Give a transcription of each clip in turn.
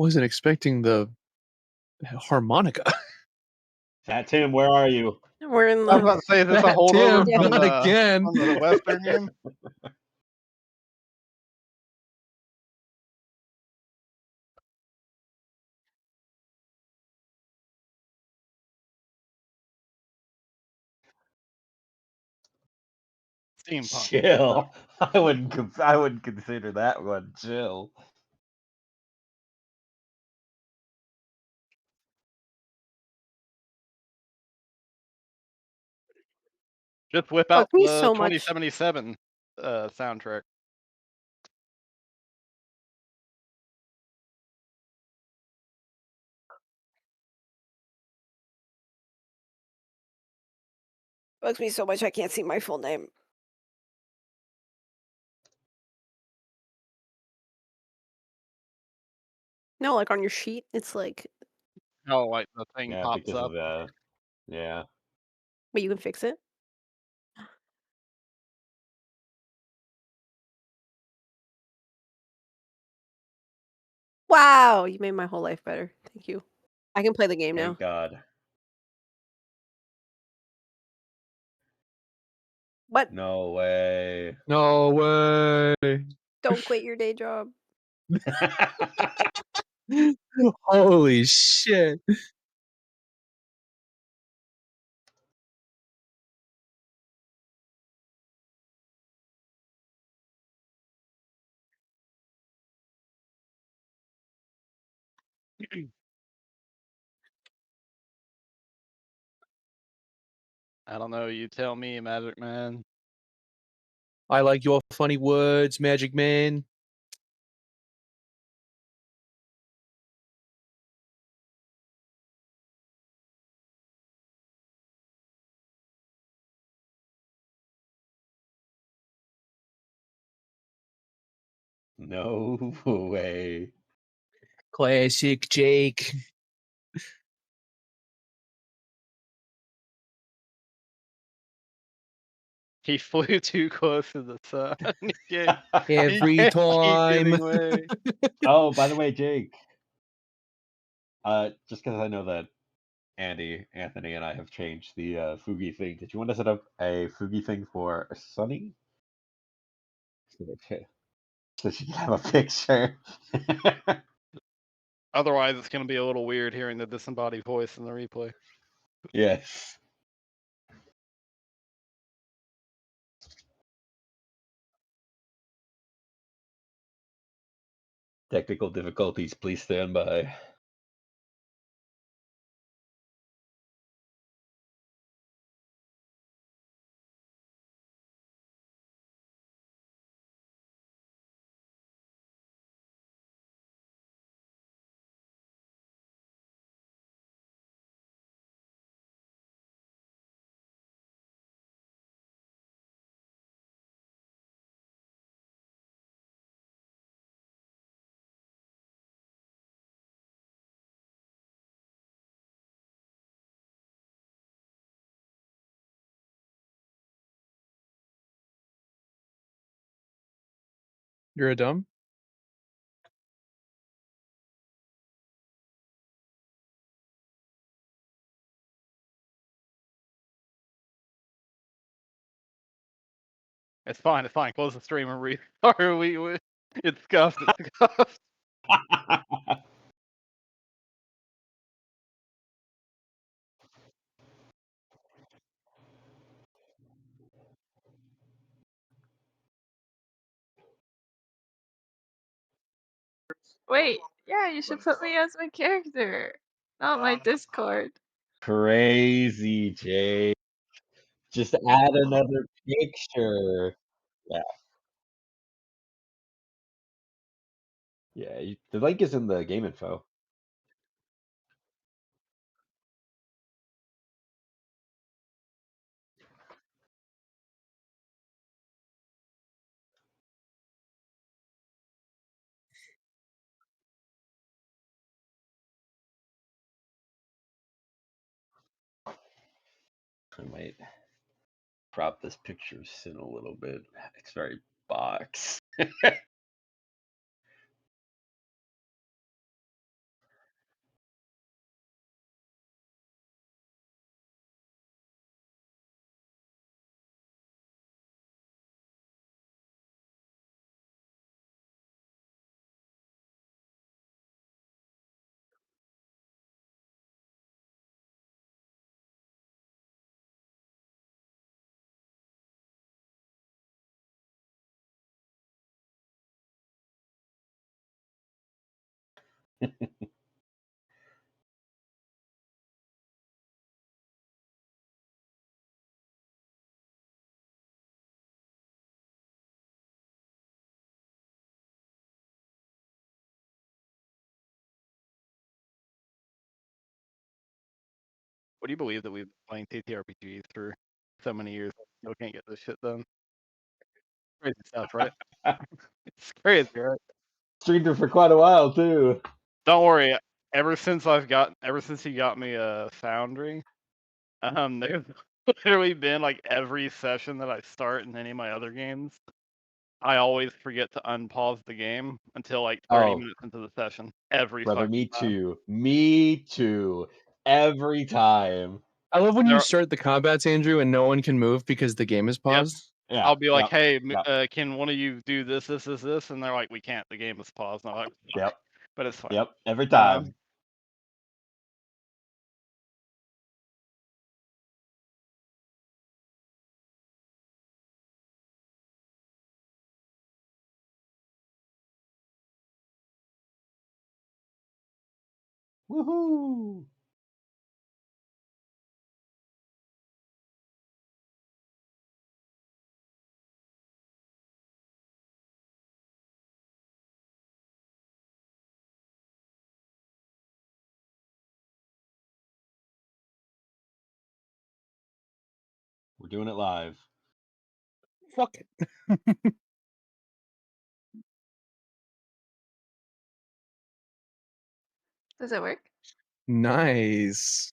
Wasn't expecting the harmonica. Fat Tim, where are you? We're in I was the about to say, is this a Fat holdover Tim, not again. from the Western game? Steampunk. Chill. I wouldn't consider that one chill. Just whip out bugs me the so much. 2077 soundtrack. Bugs me so much I can't see my full name. No, like on your sheet, it's like, Oh, like the thing Yeah, pops because up. of the yeah. but you can fix it. Wow, you made my whole life better. Thank you. I can play the game now. Thank God. What? No way. No way. Don't quit your day job. Holy shit. I don't know. You tell me, Magic Man. I like your funny words, Magic Man. No way. Classic Jake. He flew too close to the sun. Yeah, Every keep time. getting away. Oh, by the way, Jake. Just because I know that Anthony, and I have changed the Fugi thing. Did you want to set up a Fugi thing for Sunny? So she can have a picture. Otherwise, it's going to be a little weird hearing the disembodied voice in the replay. Yes. Technical difficulties, please stand by. You're a dumb? It's fine. It's fine. Close the stream and restart. It's scuffed. It's scuffed. Wait, yeah, you should put me as my character, not my Discord. Crazy, Jake. Just add another picture. Yeah. Yeah, the link is in the game info. I might crop this picture in a little bit. It's very box. Would you believe that we've been playing TTRPG for so many years? Still can't get this shit done. Crazy stuff, right? It's crazy, right? Streamed it for quite a while too. Don't worry. Ever since you got me a Foundry, there's literally been like every session that I start in any of my other games, I always forget to unpause the game until like 30 Oh, minutes into the session. Every brother, fucking me time. too. Me too. Every time. I love when you There- start the combats, Andrew, and no one can move because the game is paused. Yeah. I'll be like, yep, hey, yep, can one of you do this, this, this, this? And they're like, we can't. The game is paused. And I'm like, yep, but it's fine. yep. Every time. Woohoo! We're doing it live. Fuck it. Does it work? Nice.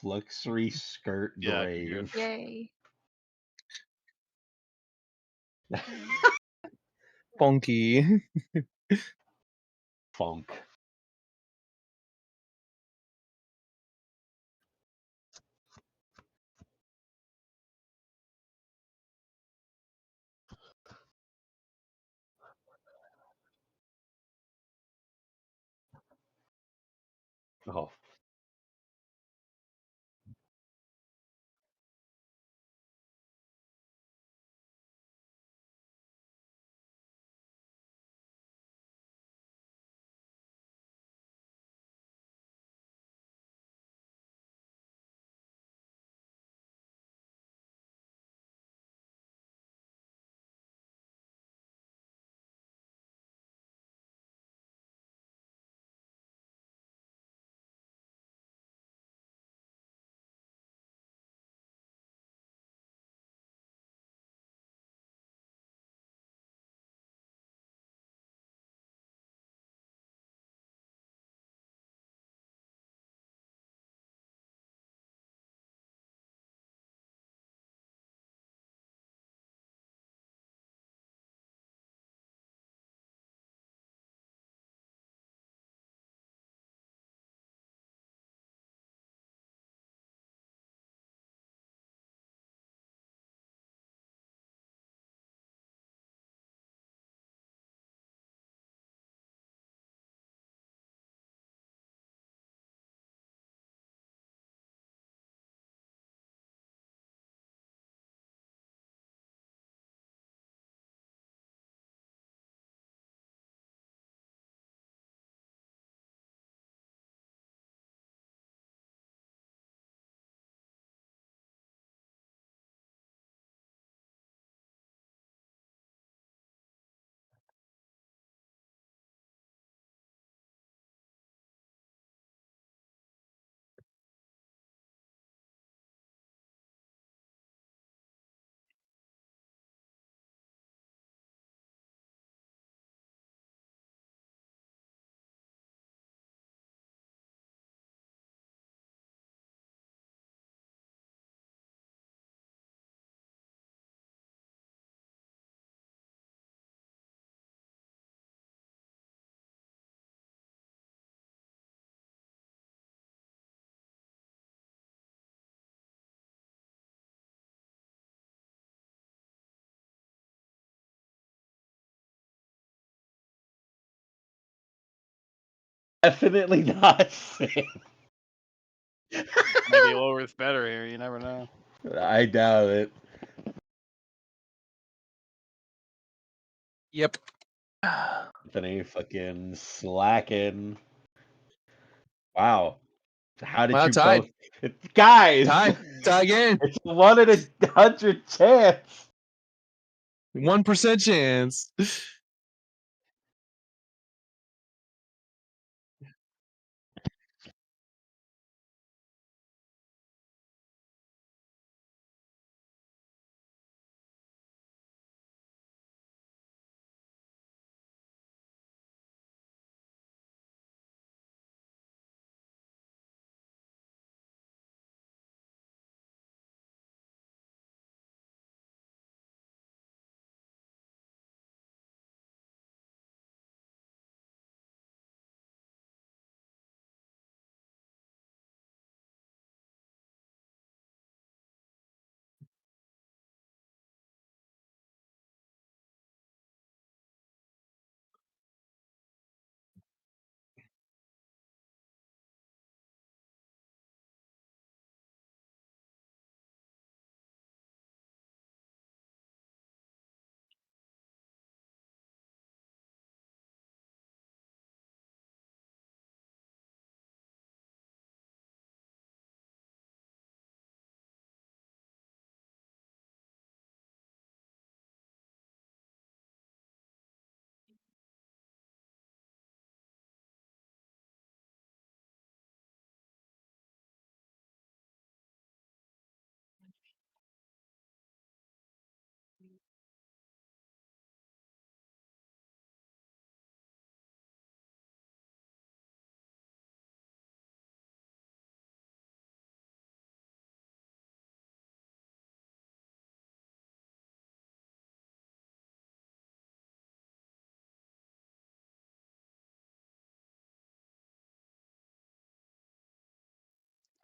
Luxury skirt Yeah, I can hear it. grave. Yay. Funky. Funk. Oh. Definitely not safe. Maybe lower is better here. You never know. I doubt it. Yep. Anthony fucking slacking. Wow. How did Wow, you tied. both? Guys, Tie again. it's 1 in 100 chance. 1% chance.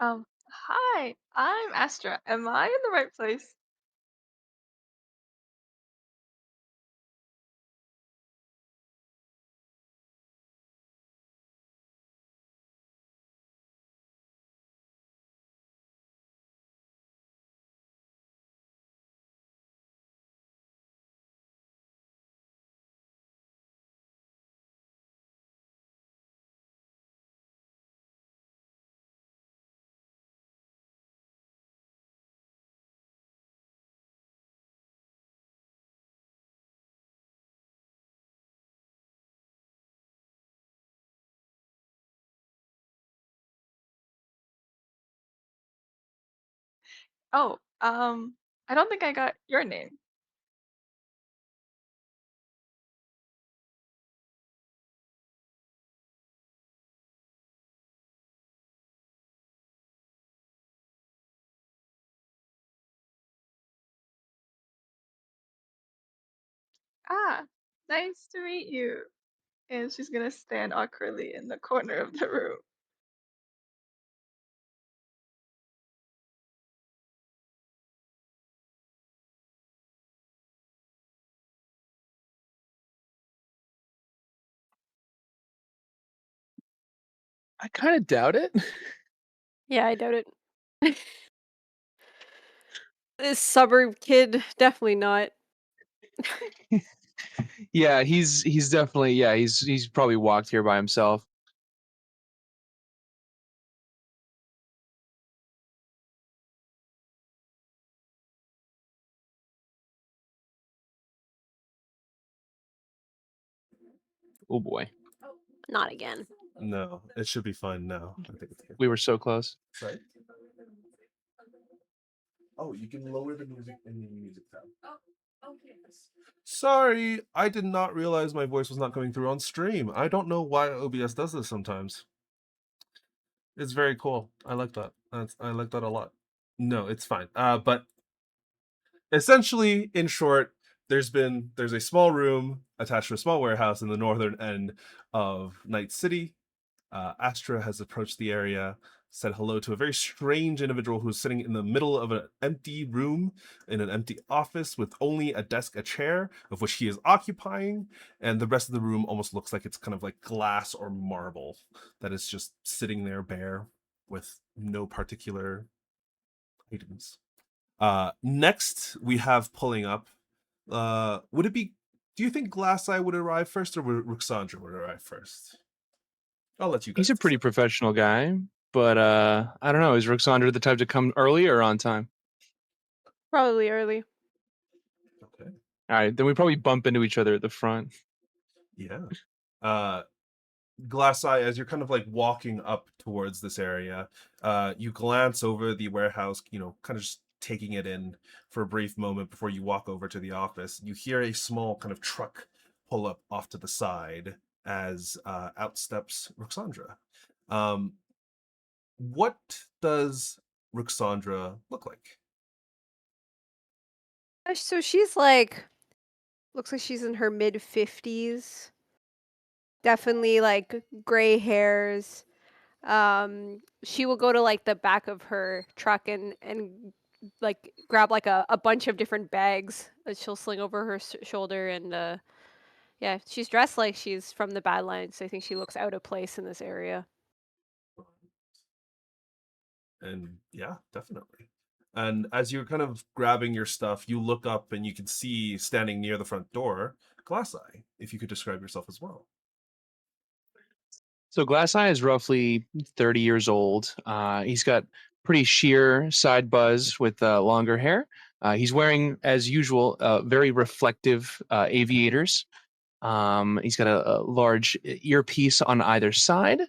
Hi, I'm Astra. Am I in the right place? Oh, I don't think I got your name. Ah, nice to meet you. And she's gonna stand awkwardly in the corner of the room. I kind of doubt it. Yeah, I doubt it. This suburb kid, definitely not. Yeah, he's definitely he's probably walked here by himself. Oh boy, Not again. No, it should be fine now. I think it's good. we were so close. Sorry? Oh, you can lower the music in the music tab. Sorry, I did not realize my voice was not coming through on stream. I don't know why OBS does this sometimes. It's very cool. I like that. I like that a lot. No, it's fine. But essentially, in short, there's a small room attached to a small warehouse in the northern end of Night City. Astra has approached the area, said hello to a very strange individual who's sitting in the middle of an empty room in an empty office with only a desk, a chair, of which he is occupying, and the rest of the room almost looks like it's kind of like glass or marble that is just sitting there bare with no particular items. Next, we have pulling up. Do you think Glass Eye would arrive first or would Ruxandra would arrive first? I'll let you guys. He's a pretty decide. professional guy, but I don't know. Is Roxandra the type to come early or on time? Probably early. Okay. All right, then we probably bump into each other at the front. Yeah. Glass Eye, as you're kind of like walking up towards this area, you glance over the warehouse, kind of just taking it in for a brief moment before you walk over to the office. You hear a small kind of truck pull up off to the side as out steps Roxandra. What does Roxandra look like? So she's like, looks like she's in her mid-50s. Definitely like gray hairs. She will go to like the back of her truck and like grab like a bunch of different bags that she'll sling over her shoulder, and yeah, she's dressed like she's from the Badlands. So I think she looks out of place in this area. And yeah, definitely. And as you're kind of grabbing your stuff, you look up and you can see standing near the front door, Glass Eye. If you could describe yourself as well. So Glass Eye is roughly 30 years old. He's got pretty sheer side buzz with longer hair. He's wearing, as usual, very reflective aviators. He's got a large earpiece on either side.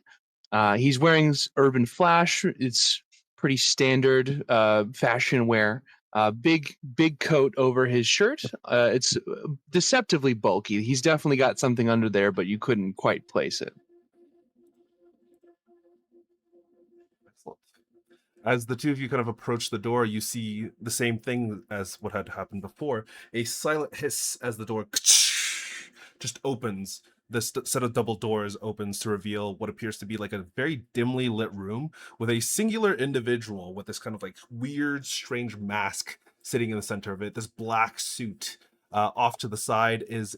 He's wearing Urban Flash. It's pretty standard fashion wear. Big coat over his shirt. It's deceptively bulky. He's definitely got something under there, but you couldn't quite place it. Excellent. As the two of you kind of approach the door, you see the same thing as what had happened before. A silent hiss as the door just opens. This set of double doors opens to reveal what appears to be like a very dimly lit room with a singular individual with this kind of like weird, strange mask sitting in the center of it. This black suit. Off to the side is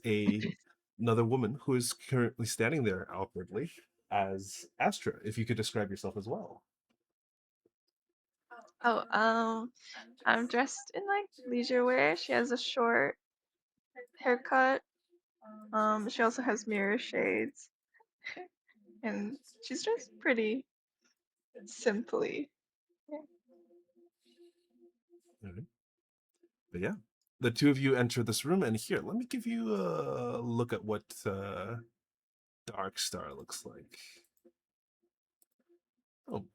another woman who is currently standing there awkwardly as Astra. If you could describe yourself as well. Oh, I'm dressed in like leisure wear. She has a short haircut. She also has mirror shades, and she's dressed pretty simply. Yeah. Mhm. But yeah, the two of you enter this room, and here, let me give you a look at what Dark Star looks like. Oh,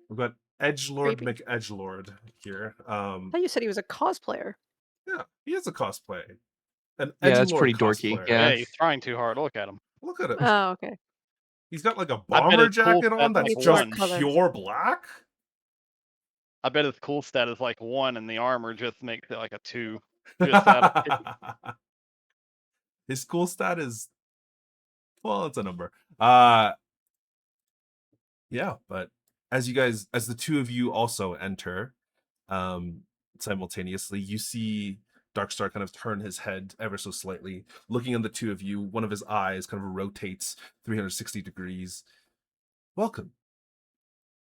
we've got Edgelord Creepy. McEdgelord here. I thought you said he was a cosplayer. Yeah, he is a cosplay, an Yeah, that's Edgelord pretty dorky. cosplayer. Yeah. Yeah, he's trying too hard. Look at him. Look at it. Oh, okay. He's got like a I bet bomber his cool jacket on stat's like that's Needs more just color. pure black. I bet his cool stat is like 1, and the armor just makes it like a 2. Just out of pity. His cool stat is, well, it's a number. Yeah, but as the two of you also enter, simultaneously, you see Darkstar kind of turn his head ever so slightly, looking at the two of you. One of his eyes kind of rotates 360 degrees. Welcome.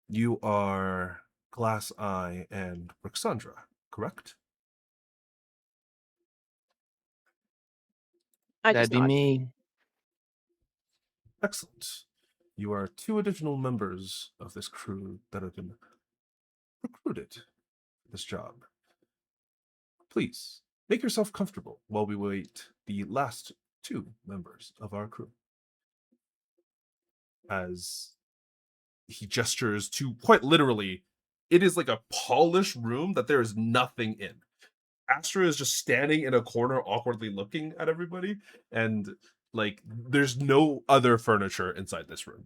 You are Glass Eye and Roxandra, correct? I That'd just be nod. me. Excellent. You are two additional members of this crew that have been recruited for this job. Please make yourself comfortable while we wait the last two members of our crew. As he gestures to, quite literally, it is like a polished room that there is nothing in. Astra is just standing in a corner awkwardly looking at everybody, and like there's no other furniture inside this room.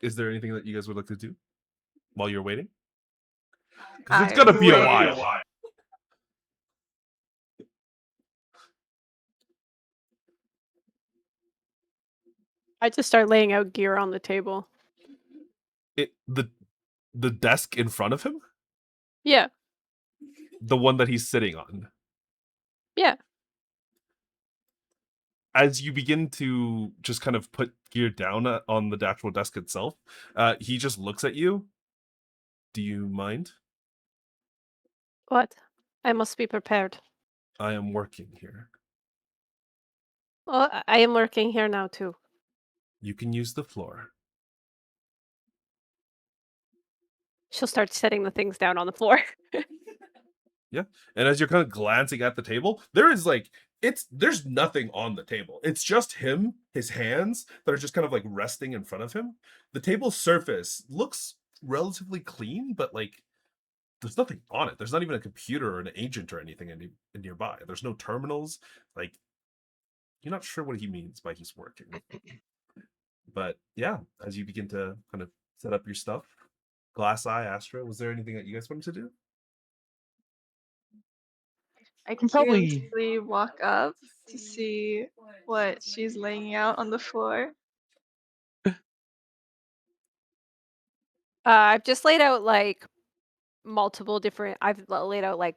Is there anything that you guys would like to do while you're waiting? Because it's I gonna be a would- while. I just start laying out gear on the table. The desk in front of him, Yeah. the one that he's sitting on. Yeah. As you begin to just kind of put gear down on the actual desk itself, he just looks at you. Do you mind? What? I must be prepared. I am working here. Well, I am working here now too. You can use the floor. She'll start setting the things down on the floor. Yeah. And as you're kind of glancing at the table, there's nothing on the table. It's just him, his hands that are just kind of like resting in front of him. The table's surface looks relatively clean, but like there's nothing on it. There's not even a computer or an agent or anything in nearby. There's no terminals. Like you're not sure what he means by he's working. But yeah, as you begin to kind of set up your stuff, Glass Eye, Astra, was there anything that you guys wanted to do? I Probably curiously walk up to see what she's laying out on the floor. I've just laid out like multiple different. I've laid out like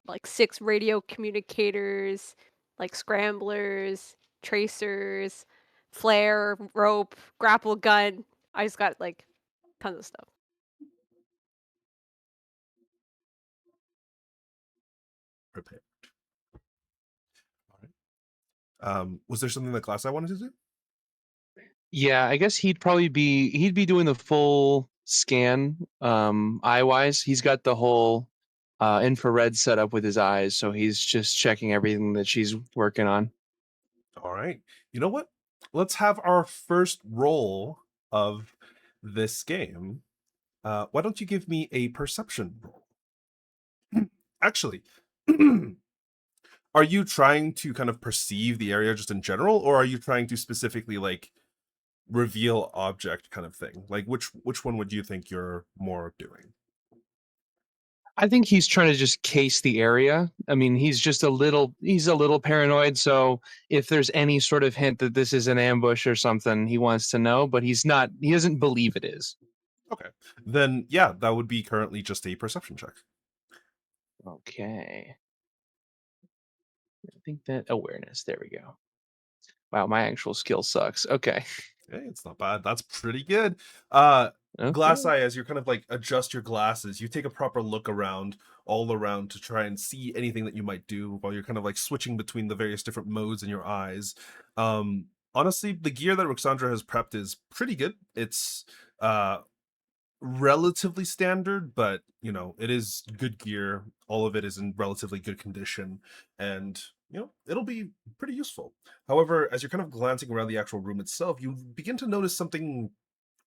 like 6 radio communicators, like scramblers, tracers, flare, rope, grapple gun. I just got like tons of stuff. Prepared. All right. Was there something that Glass Eye wanted to do? Yeah, I guess he'd be doing the full scan, eye wise. He's got the whole infrared set up with his eyes, so he's just checking everything that she's working on. All right. You know what? Let's have our first roll of this game. Why don't you give me a perception roll? Actually, are you trying to kind of perceive the area just in general, or are you trying to specifically like reveal object kind of thing? Like which one would you think you're more doing? I think he's trying to just case the area. I mean, he's a little paranoid, so if there's any sort of hint that this is an ambush or something, he wants to know, but he doesn't believe it is. Okay. Then yeah, that would be currently just a perception check. Okay. I think that awareness, there we go. Wow, my actual skill sucks. Okay. Hey, it's not bad. That's pretty good. Okay. Glass Eye, as you're kind of like adjust your glasses, you take a proper look all around to try and see anything that you might do while you're kind of like switching between the various different modes in your eyes. Honestly, the gear that Roxandra has prepped is pretty good. It's relatively standard, but you know, it is good gear. All of it is in relatively good condition, and you know, it'll be pretty useful. However, as you're kind of glancing around the actual room itself, you begin to notice something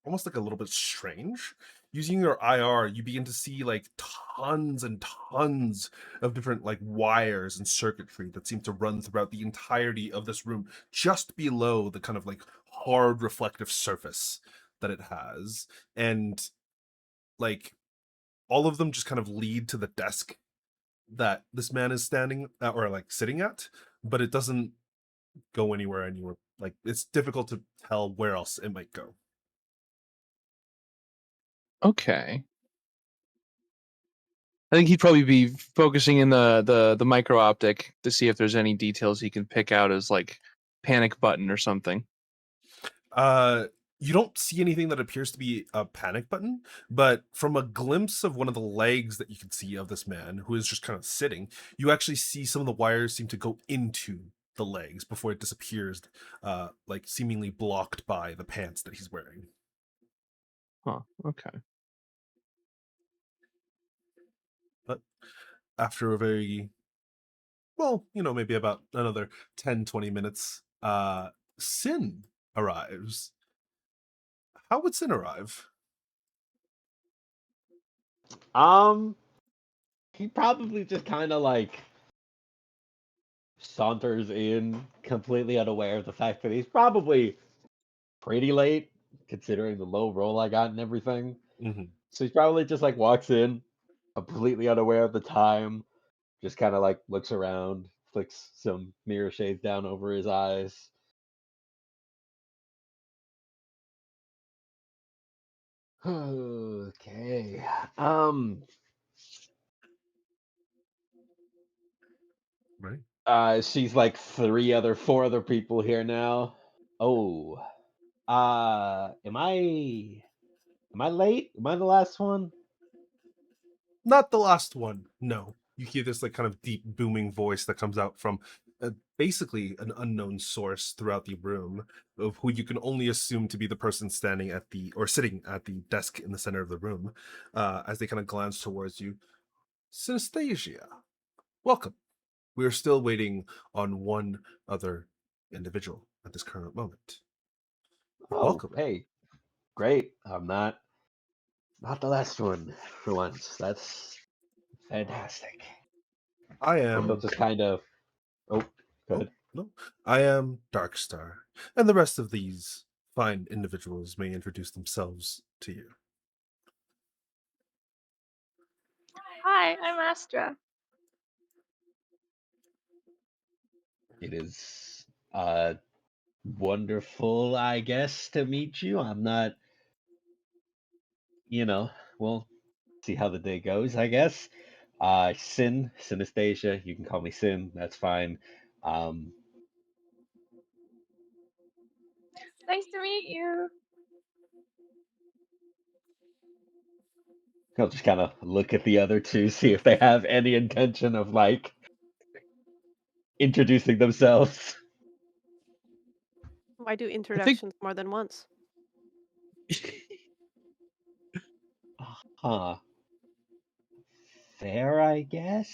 almost like a little bit strange. Using your IR, you begin to see like tons and tons of different like wires and circuitry that seem to run throughout the entirety of this room, just below the kind of like hard reflective surface that it has. And like all of them just kind of lead to the desk that this man is standing or like sitting at, but it doesn't go anywhere. Like it's difficult to tell where else it might go. Okay. I think he'd probably be focusing in the micro optic to see if there's any details he can pick out as like panic button or something. You don't see anything that appears to be a panic button, but from a glimpse of one of the legs that you can see of this man who is just kind of sitting, you actually see some of the wires seem to go into the legs before it disappears, like seemingly blocked by the pants that he's wearing. Huh. Okay. But after a very, well, you know, maybe about another 10-20 minutes, Sin arrives. How would Sin arrive? He probably just kind of like saunters in, completely unaware of the fact that he's probably pretty late, considering the low roll I got and everything. Mm-hmm. So he probably just like walks in, completely unaware of the time, just kind of like looks around, flicks some mirror shades down over his eyes. Okay. Right. She's like 4 other people here now. Oh. Am I late? Am I the last one? Not the last one, no. you hear this like kind of deep booming voice that comes out from basically an unknown source throughout the room, of who you can only assume to be the person standing at the or sitting at the desk in the center of the room, as they kind of glance towards you. Synesthesia, welcome. We are still waiting on one other individual at this current moment. Oh, Welcome. hey, great. I'm not the last one for once. That's fantastic. I And he'll am. just kind of, oh, Oh, good. no. I am Darkstar, and the rest of these fine individuals may introduce themselves to you. Hi, I'm Astra. It is wonderful, I guess, to meet you. I'm not, we'll see how the day goes, I guess. Synesthesia, you can call me Sin, that's fine. Um, Nice to meet you. I'll just kind of look at the other two, see if they have any intention of like introducing themselves. Why do I think introductions more than once? Huh. Fair, I guess.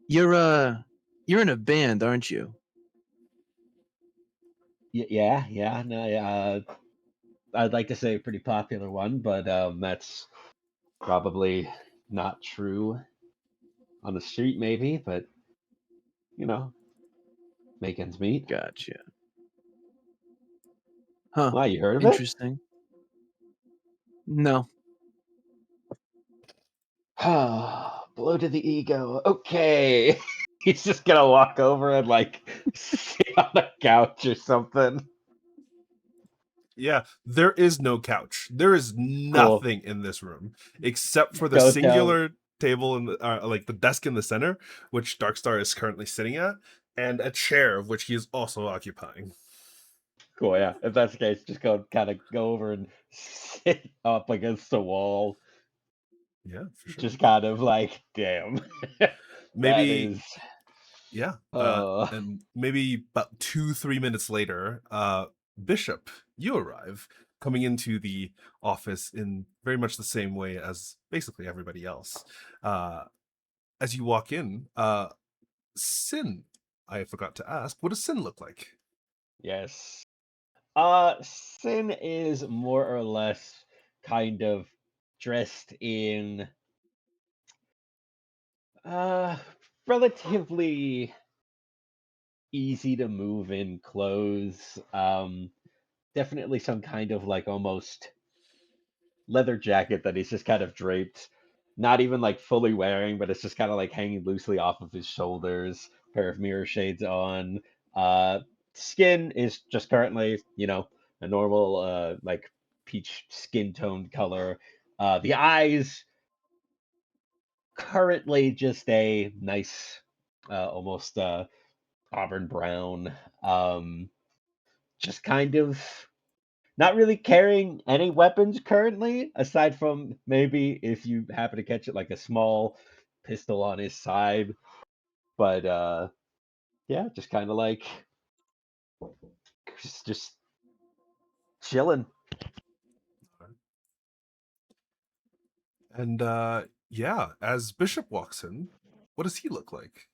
you're in a band, aren't you? Yeah, no, I'd like to say a pretty popular one, but that's probably not true on the street, maybe, but you know, make ends meet. Gotcha. Huh. Why, you heard of it? Interesting. No. Blow to the ego. Okay. He's just gonna walk over and like sit on a couch or something. Yeah, there is no couch. There is Cool. nothing in this room except for the Goes down. singular table and like the desk in the center, which Darkstar is currently sitting at, and a chair of which he is also occupying. Cool, yeah. If that's the case, just go over and sit up against the wall. Yeah, for sure. Just kind of like, damn. That Maybe, is yeah. uh And maybe about 2-3 minutes later, Bishop, you arrive, coming into the office in very much the same way as basically everybody else. As you walk in, Sin, I forgot to ask, what does Sin look like? yes. Sin is more or less kind of dressed in uh relatively easy to move in clothes. Definitely some kind of like almost leather jacket that he's just kind of draped, not even like fully wearing, but it's just kind of like hanging loosely off of his shoulders. Pair of mirror shades on. Uh, Skin is just currently, a normal like peach skin toned color. The eyes currently just a nice, almost auburn brown. Um, just kind of not really carrying any weapons currently, aside from maybe if you happen to catch it, like a small pistol on his side. But yeah, just kind of like just chilling. And yeah, as Bishop walks in, what does he look like?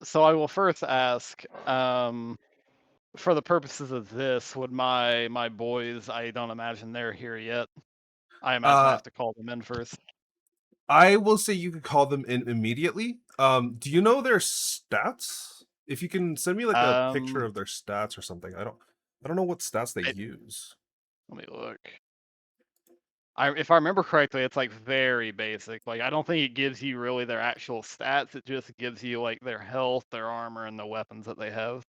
So I will first ask, for the purposes of this, would my boys? I don't imagine they're here yet. I imagine I Uh have to call them in first. I will say you could call them in immediately. Do you know their stats? If you can send me like a picture Um, of their stats or something. I don't know what stats they I, use. let me look. If I remember correctly, it's like very basic. Like I don't think it gives you really their actual stats. It just gives you like their health, their armor, and the weapons that they have.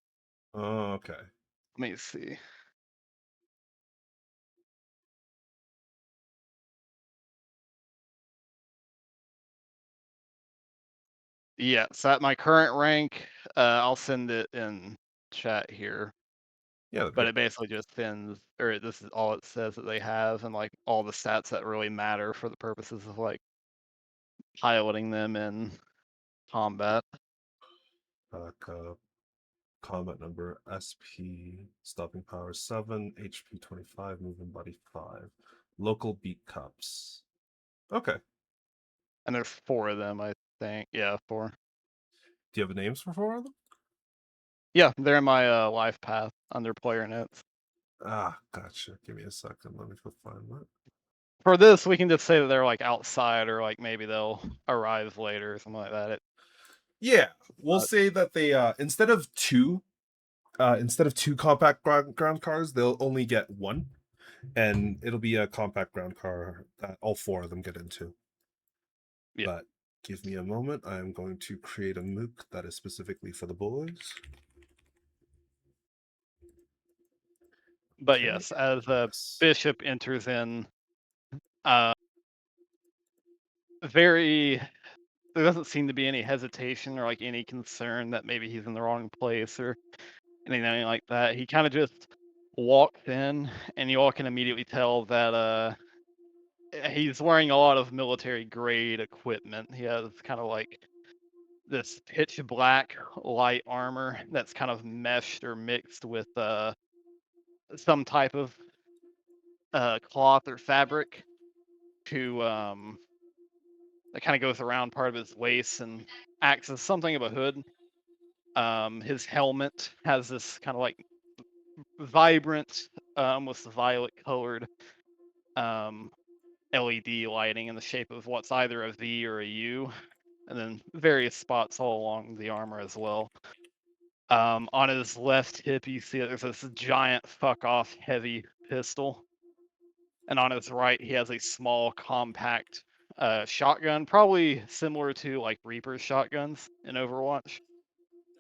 Oh, okay. Let me see. Yeah, so at my current rank, I'll send it in chat here. Yeah, But great. it basically just sends, or this is all it says that they have, and like all the stats that really matter for the purposes of like piloting them in combat. Combat number SP, stopping power 7, HP 25, movement body 5. Local beat cups. Okay. And there's 4 of them, I think. Yeah, 4. Do you have names for 4 of them? Yeah, they're in my life path under player notes. Ah, gotcha. Give me a second. Let me go find that. For this, we can just say that they're like outside, or like maybe they'll arrive later or something like that. Yeah, we'll say that they instead of two compact ground cars, they'll only get 1, and it'll be a compact ground car that all 4 of them get into. Yeah. But give me a moment. I am going to create a MOOC that is specifically for the boys. But Okay. yes, as a Yes. bishop enters in, there doesn't seem to be any hesitation or like any concern that maybe he's in the wrong place or anything like that. He kind of just walks in, and you all can immediately tell that he's wearing a lot of military grade equipment. He has kind of like this pitch black light armor that's kind of meshed or mixed with some type of cloth or fabric to that kind of goes around part of his waist and acts as something of a hood. His helmet has this kind of like vibrant, almost violet colored LED lighting in the shape of what's either a V or a U, and then various spots all along the armor as well. On his left hip, you see there's this giant fuck off heavy pistol, and on his right, he has a small compact shotgun, probably similar to like Reaper's shotguns in Overwatch.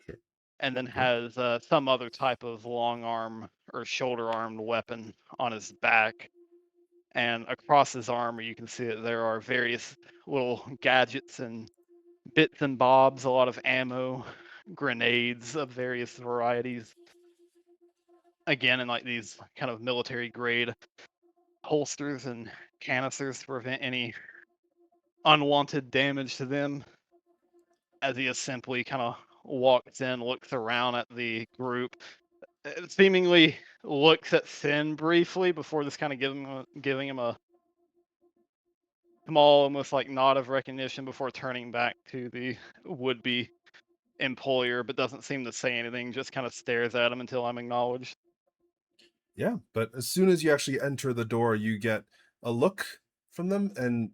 Sure. And then Yep. has some other type of long arm or shoulder armed weapon on his back. And across his armor, you can see that there are various little gadgets and bits and bobs, a lot of ammo, grenades of various varieties. Again, in like these kind of military grade holsters and canisters to prevent any unwanted damage to them. As he just simply kind of walks in, looks around at the group, seemingly looks at Finn briefly before just kind of giving him a small, almost like nod of recognition before turning back to the would-be employer, but doesn't seem to say anything, just kind of stares at him until I'm acknowledged. Yeah, but as soon as you actually enter the door, you get a look from them, and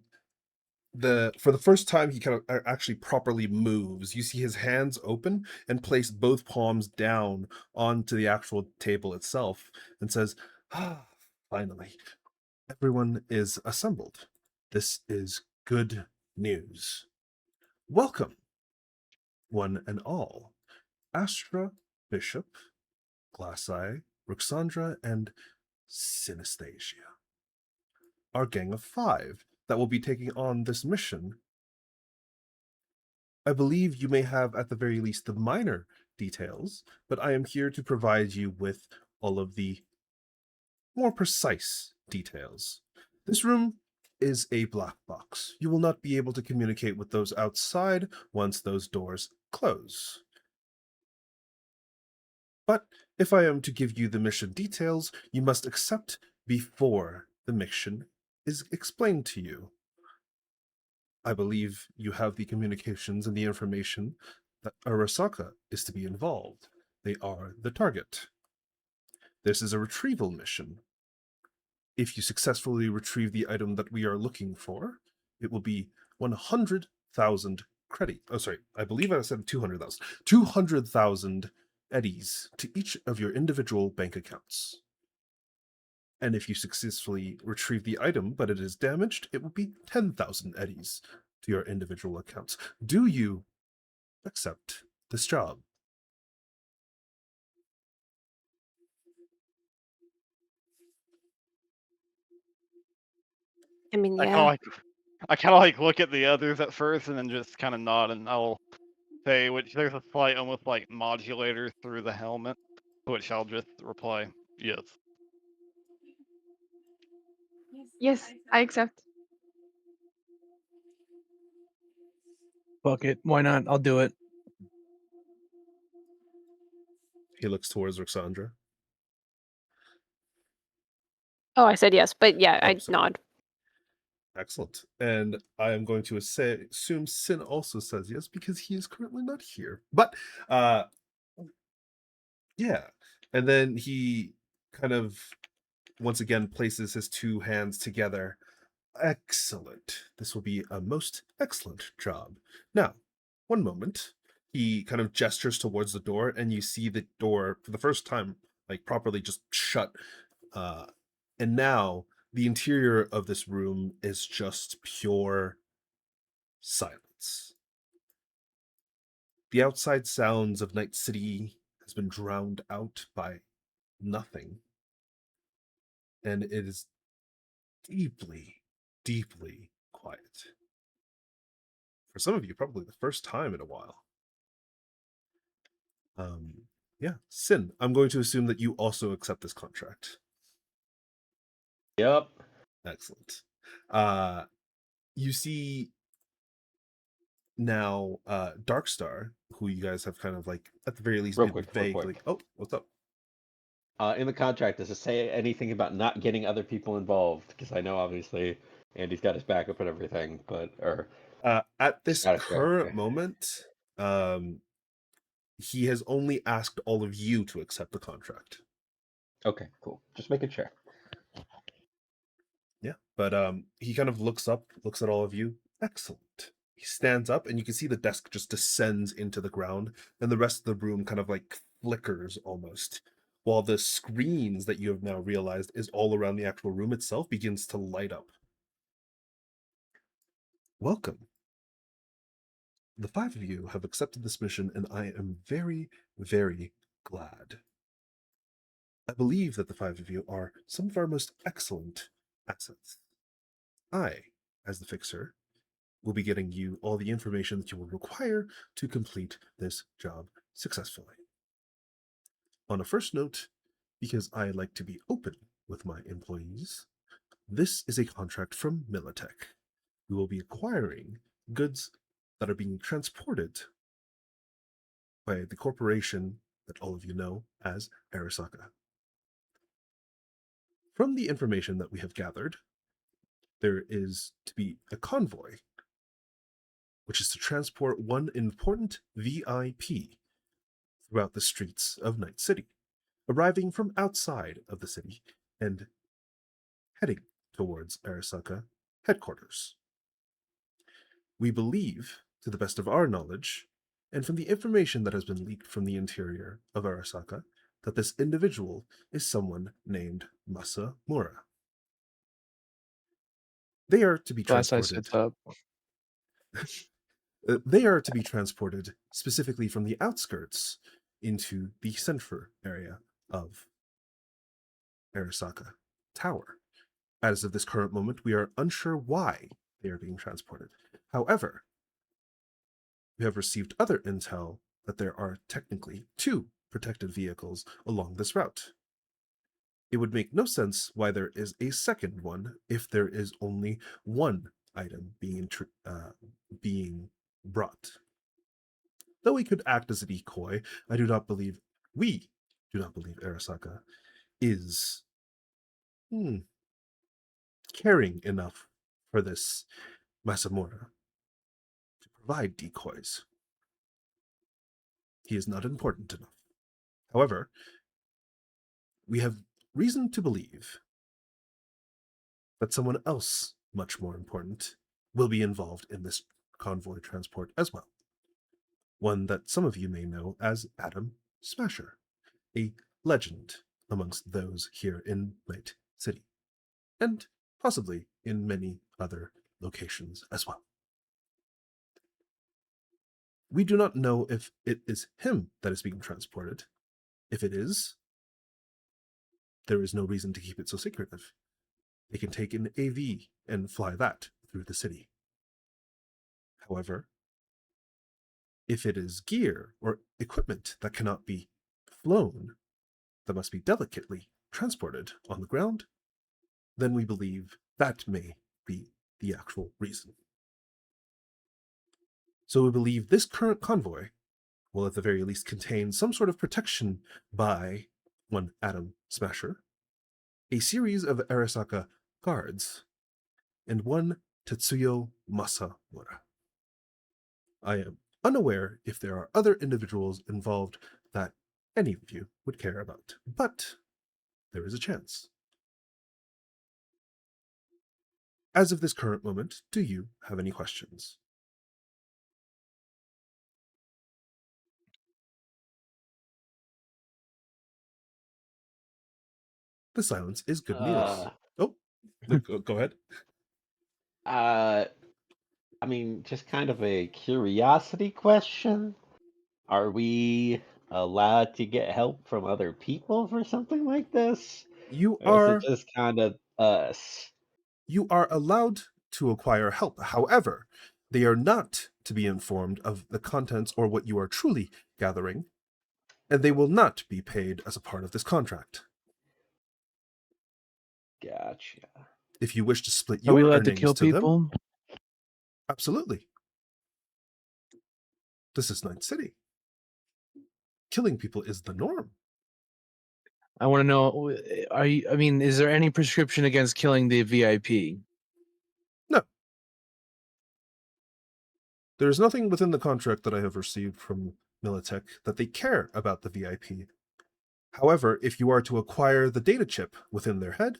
for the first time he kind of actually properly moves. You see his hands open and place both palms down onto the actual table itself and says, "Ah, finally, everyone is assembled. This is good news. Welcome, one and all, Astra, Bishop, Glasseye, Roxandra, and Synesthesia. Our gang of 5 that will be taking on this mission. I believe you may have at the very least the minor details, but I am here to provide you with all of the more precise details. This room is a black box. You will not be able to communicate with those outside once those doors close. But if I am to give you the mission details, you must accept before the mission is explained to you. I believe you have the communications and the information that Arasaka is to be involved. They are the target. This is a retrieval mission. If you successfully retrieve the item that we are looking for, it will be 100,000 credit. Oh, sorry, I believe I said 200,000. 200,000 eddies to each of your individual bank accounts. And if you successfully retrieve the item, but it is damaged, it will be 10,000 eddies to your individual accounts. Do you accept this job? I mean, I yeah. kind of like look at the others at first and then just kind of nod, and I'll say, which there's a slight almost like modulator through the helmet. To which I'll just reply, yes. Yes, I accept. Fuck it. Why not? I'll do it. He looks towards Roxandra. Oh, I said yes, but yeah, Oh, I sorry. nod. Excellent. And I am going to assume Sin also says yes because he is currently not here. But yeah. And then he kind of once again places his two hands together. Excellent. This will be a most excellent job. Now, one moment. He kind of gestures towards the door, and you see the door for the first time, like properly just shut. And now the interior of this room is just pure silence. The outside sounds of Night City has been drowned out by nothing. And it is deeply, deeply quiet. For some of you, probably the first time in a while. Yeah, Sin, I'm going to assume that you also accept this contract. Yep. Excellent. You see now Darkstar, who you guys have kind of like at the very least Real been quick. vaguely. Oh, what's up? In the contract, does it say anything about not getting other people involved? Because I know obviously Andy's got his backup and everything, but At just this out of current character. moment, he has only asked all of you to accept the contract. Okay, cool. Just making sure. Yeah, but he kind of looks up, looks at all of you. Excellent. He stands up, and you can see the desk just descends into the ground, and the rest of the room kind of like flickers almost, while the screens that you have now realized is all around the actual room itself begins to light up. Welcome. The five of you have accepted this mission, and I am very, very glad. I believe that the five of you are some of our most excellent assets. I, as the fixer, will be getting you all the information that you will require to complete this job successfully. On a first note, because I like to be open with my employees, this is a contract from Militech. We will be acquiring goods that are being transported by the corporation that all of you know as Arasaka. From the information that we have gathered, there is to be a convoy, which is to transport one important VIP throughout the streets of Night City, arriving from outside of the city and heading towards Arasaka headquarters. We believe, to the best of our knowledge, and from the information that has been leaked from the interior of Arasaka, that this individual is someone named Masamura. They are to be Glass eye transported. sits up. They are to be transported specifically from the outskirts into the center area of Arasaka Tower. As of this current moment, we are unsure why they are being transported. However, we have received other intel that there are technically two protected vehicles along this route. It would make no sense why there is a second one if there is only one item being brought. Though we could act as a decoy, we do not believe Arasaka is caring enough for this Masamura to provide decoys. He is not important enough. However, we have reason to believe that someone else, much more important, will be involved in this convoy transport as well. One that some of you may know as Adam Smasher, a legend amongst those here in Night City, and possibly in many other locations as well. We do not know if it is him that is being transported. If it is, there is no reason to keep it so secretive. They can take an AV and fly that through the city. However, if it is gear or equipment that cannot be flown, that must be delicately transported on the ground, then we believe that may be the actual reason. So we believe this current convoy will at the very least contain some sort of protection by one Atom Smasher, a series of Arasaka guards, and one Tetsuyo Masamura. I am unaware if there are other individuals involved that any of you would care about, but there is a chance. As of this current moment, do you have any questions? The silence is good news. Oh, go ahead. I mean, just kind of a curiosity question. Are we allowed to get help from other people for something like this? You Or is it are just kind of us? allowed to acquire help. However, they are not to be informed of the contents or what you are truly gathering, and they will not be paid as a part of this contract. Gotcha. If you wish to split Are we your allowed to earnings kill to them, people? absolutely. This is Night City. Killing people is the norm. I want to know. I mean, is there any prescription against killing the VIP? No. There is nothing within the contract that I have received from Militech that they care about the VIP. However, if you are to acquire the data chip within their head,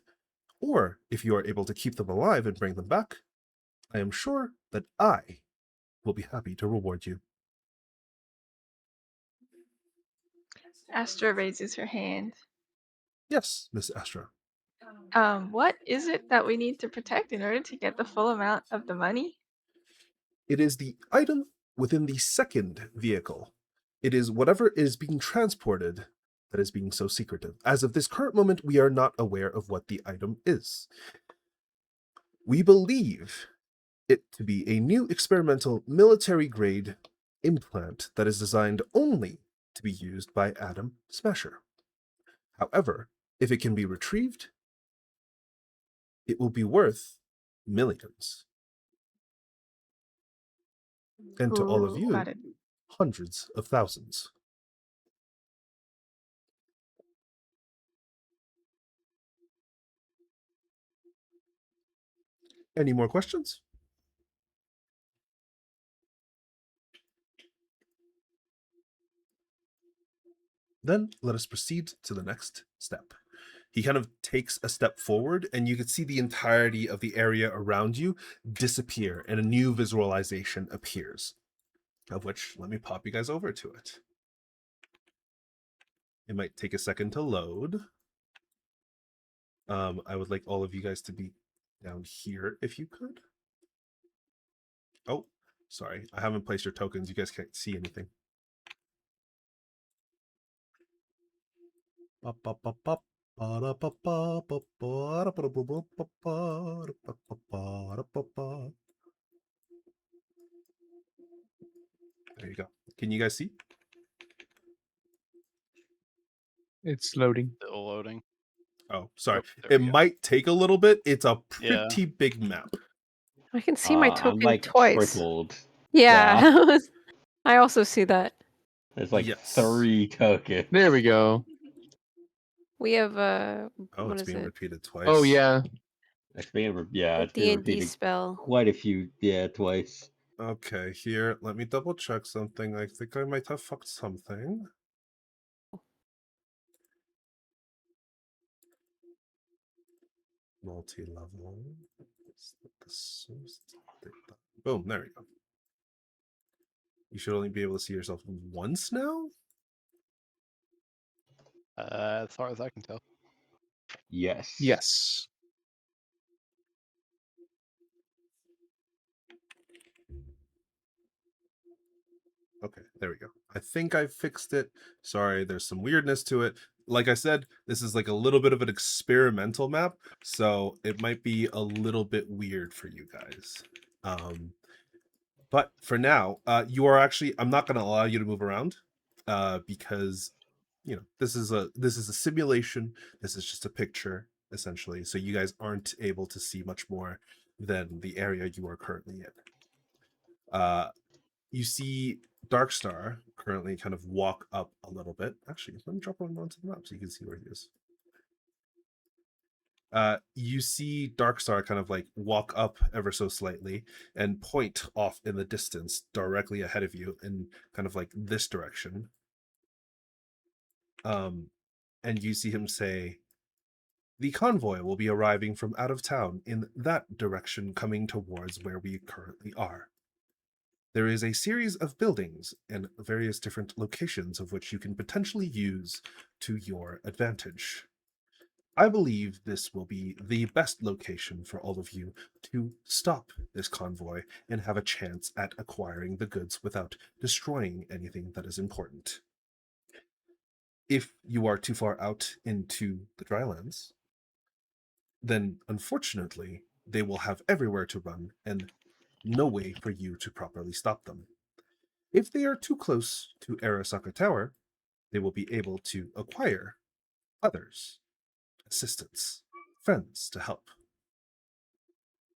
or if you are able to keep them alive and bring them back, I am sure that I will be happy to reward you. Astra raises her hand. Yes, Miss Astra. What is it that we need to protect in order to get the full amount of the money? It is the item within the second vehicle. It is whatever is being transported that is being so secretive. As of this current moment, we are not aware of what the item is. We believe it to be a new experimental military-grade implant that is designed only to be used by Atom Smasher. However, if it can be retrieved, it will be worth millions. And to all of you, Got it. hundreds of thousands. Any more questions? Then let us proceed to the next step. He kind of takes a step forward, and you can see the entirety of the area around you disappear, and a new visualization appears. Of which, let me pop you guys over to it. It might take a second to load. I would like all of you guys to be down here if you could. Oh, sorry. I haven't placed your tokens. You guys can't see anything. There you go. Can you guys see? It's loading. Still loading. Oh, sorry. Oh, It there we go. might take a little bit. It's a Yeah. pretty big map. I can see my I'm token like twice. tripled. Yeah. I also see that. There's like Yes. 3 tokens. There we go. We have Oh, what it's is being it? repeated twice. Oh yeah. It's being yeah, The it's been D&D repeated spell. quite a few, twice. Okay, here, let me double check something. I think I might have fucked something. Multi-level. Boom, there we go. You should only be able to see yourself once now? As far as I can tell. Yes. Yes. Okay, there we go. I think I fixed it. Sorry, there's some weirdness to it. Like I said, this is like a little bit of an experimental map, so it might be a little bit weird for you guys. But for now, you are actually, I'm not going to allow you to move around because this is a simulation. This is just a picture, essentially. So you guys aren't able to see much more than the area you are currently in. You see Darkstar currently kind of walk up a little bit. Actually, let me drop one onto the map so you can see where he is. You see Darkstar kind of like walk up ever so slightly and point off in the distance directly ahead of you in kind of like this direction. And you see him say, "The convoy will be arriving from out of town in that direction, coming towards where we currently are. There is a series of buildings and various different locations of which you can potentially use to your advantage. I believe this will be the best location for all of you to stop this convoy and have a chance at acquiring the goods without destroying anything that is important. If you are too far out into the drylands, then unfortunately they will have everywhere to run and no way for you to properly stop them. If they are too close to Arasaka Tower, they will be able to acquire others, assistants, friends to help.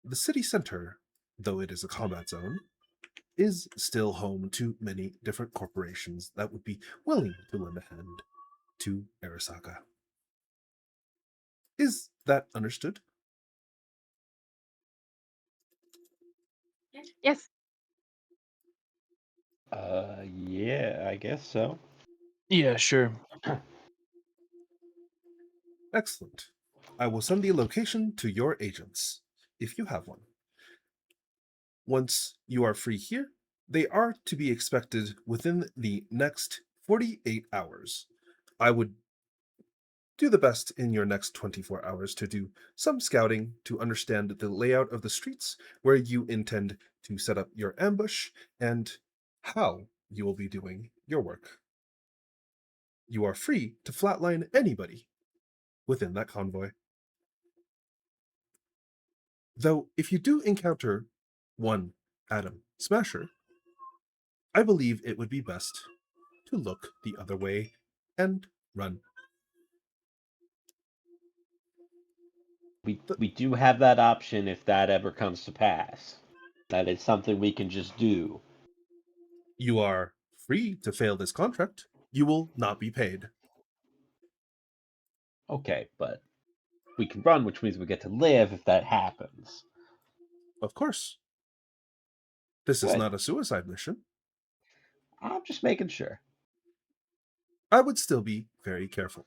The city center, though it is a combat zone, is still home to many different corporations that would be willing to lend a hand to Arasaka. Is that understood?" Yes. Yeah, I guess so. Yeah, sure. Excellent. I will send the location to your agents, if you have one. Once you are free here, they are to be expected within the next 48 hours. I would do the best in your next 24 hours to do some scouting to understand the layout of the streets where you intend to set up your ambush and how you will be doing your work. You are free to flatline anybody within that convoy. Though, if you do encounter one Adam Smasher, I believe it would be best to look the other way and run. We do have that option if that ever comes to pass. That is something we can just do. You are free to fail this contract. You will not be paid. Okay, but we can run, which means we get to live if that happens. Of course. This is Good. not a suicide mission. I'm just making sure. I would still be very careful.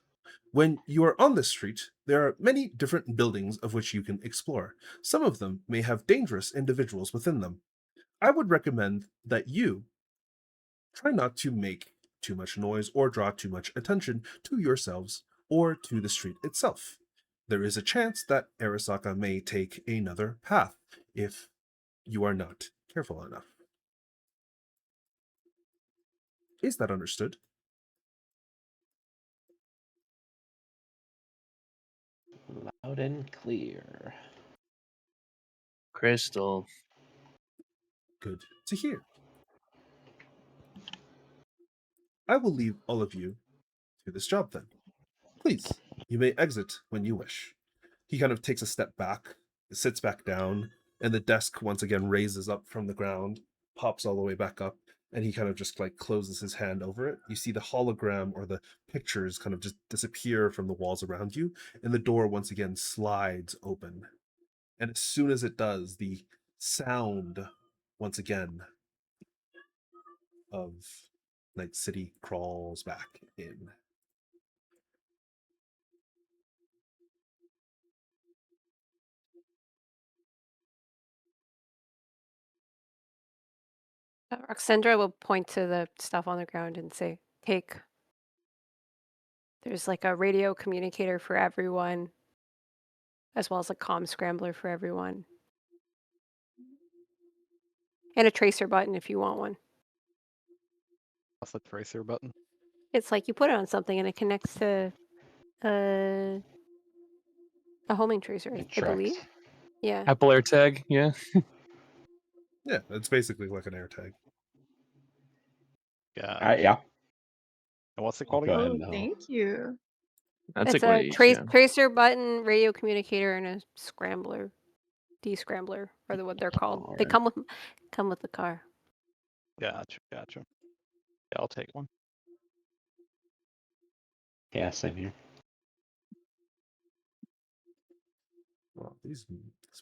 When you are on this street, there are many different buildings of which you can explore. Some of them may have dangerous individuals within them. I would recommend that you try not to make too much noise or draw too much attention to yourselves or to the street itself. There is a chance that Arasaka may take another path if you are not careful enough. Is that understood? Loud and clear. Crystal. Good to hear. I will leave all of you to this job then. Please, you may exit when you wish. He kind of takes a step back, sits back down, and the desk once again raises up from the ground, pops all the way back up, and he kind of just like closes his hand over it. You see the hologram or the pictures kind of just disappear from the walls around you, and the door once again slides open. And as soon as it does, the sound once again of Night City crawls back in. Roxandra will point to the stuff on the ground and say, "Take." There's like a radio communicator for everyone, as well as a comm scrambler for everyone. And a tracer button if you want one. What's the tracer button? It's like you put it on something and it connects to a homing tracer, I believe. Yeah. Apple AirTag, yeah. Yeah, it's basically like an AirTag. Yeah. Yeah. And what's it I'll called go again? ahead Oh, and know. thank you. That's It's like what a each, yeah. tracer button, radio communicator, and a scrambler. Descrambler are what they're called. They Alright. come with the car. Gotcha. Yeah, I'll take one. Yeah, same here. Well, this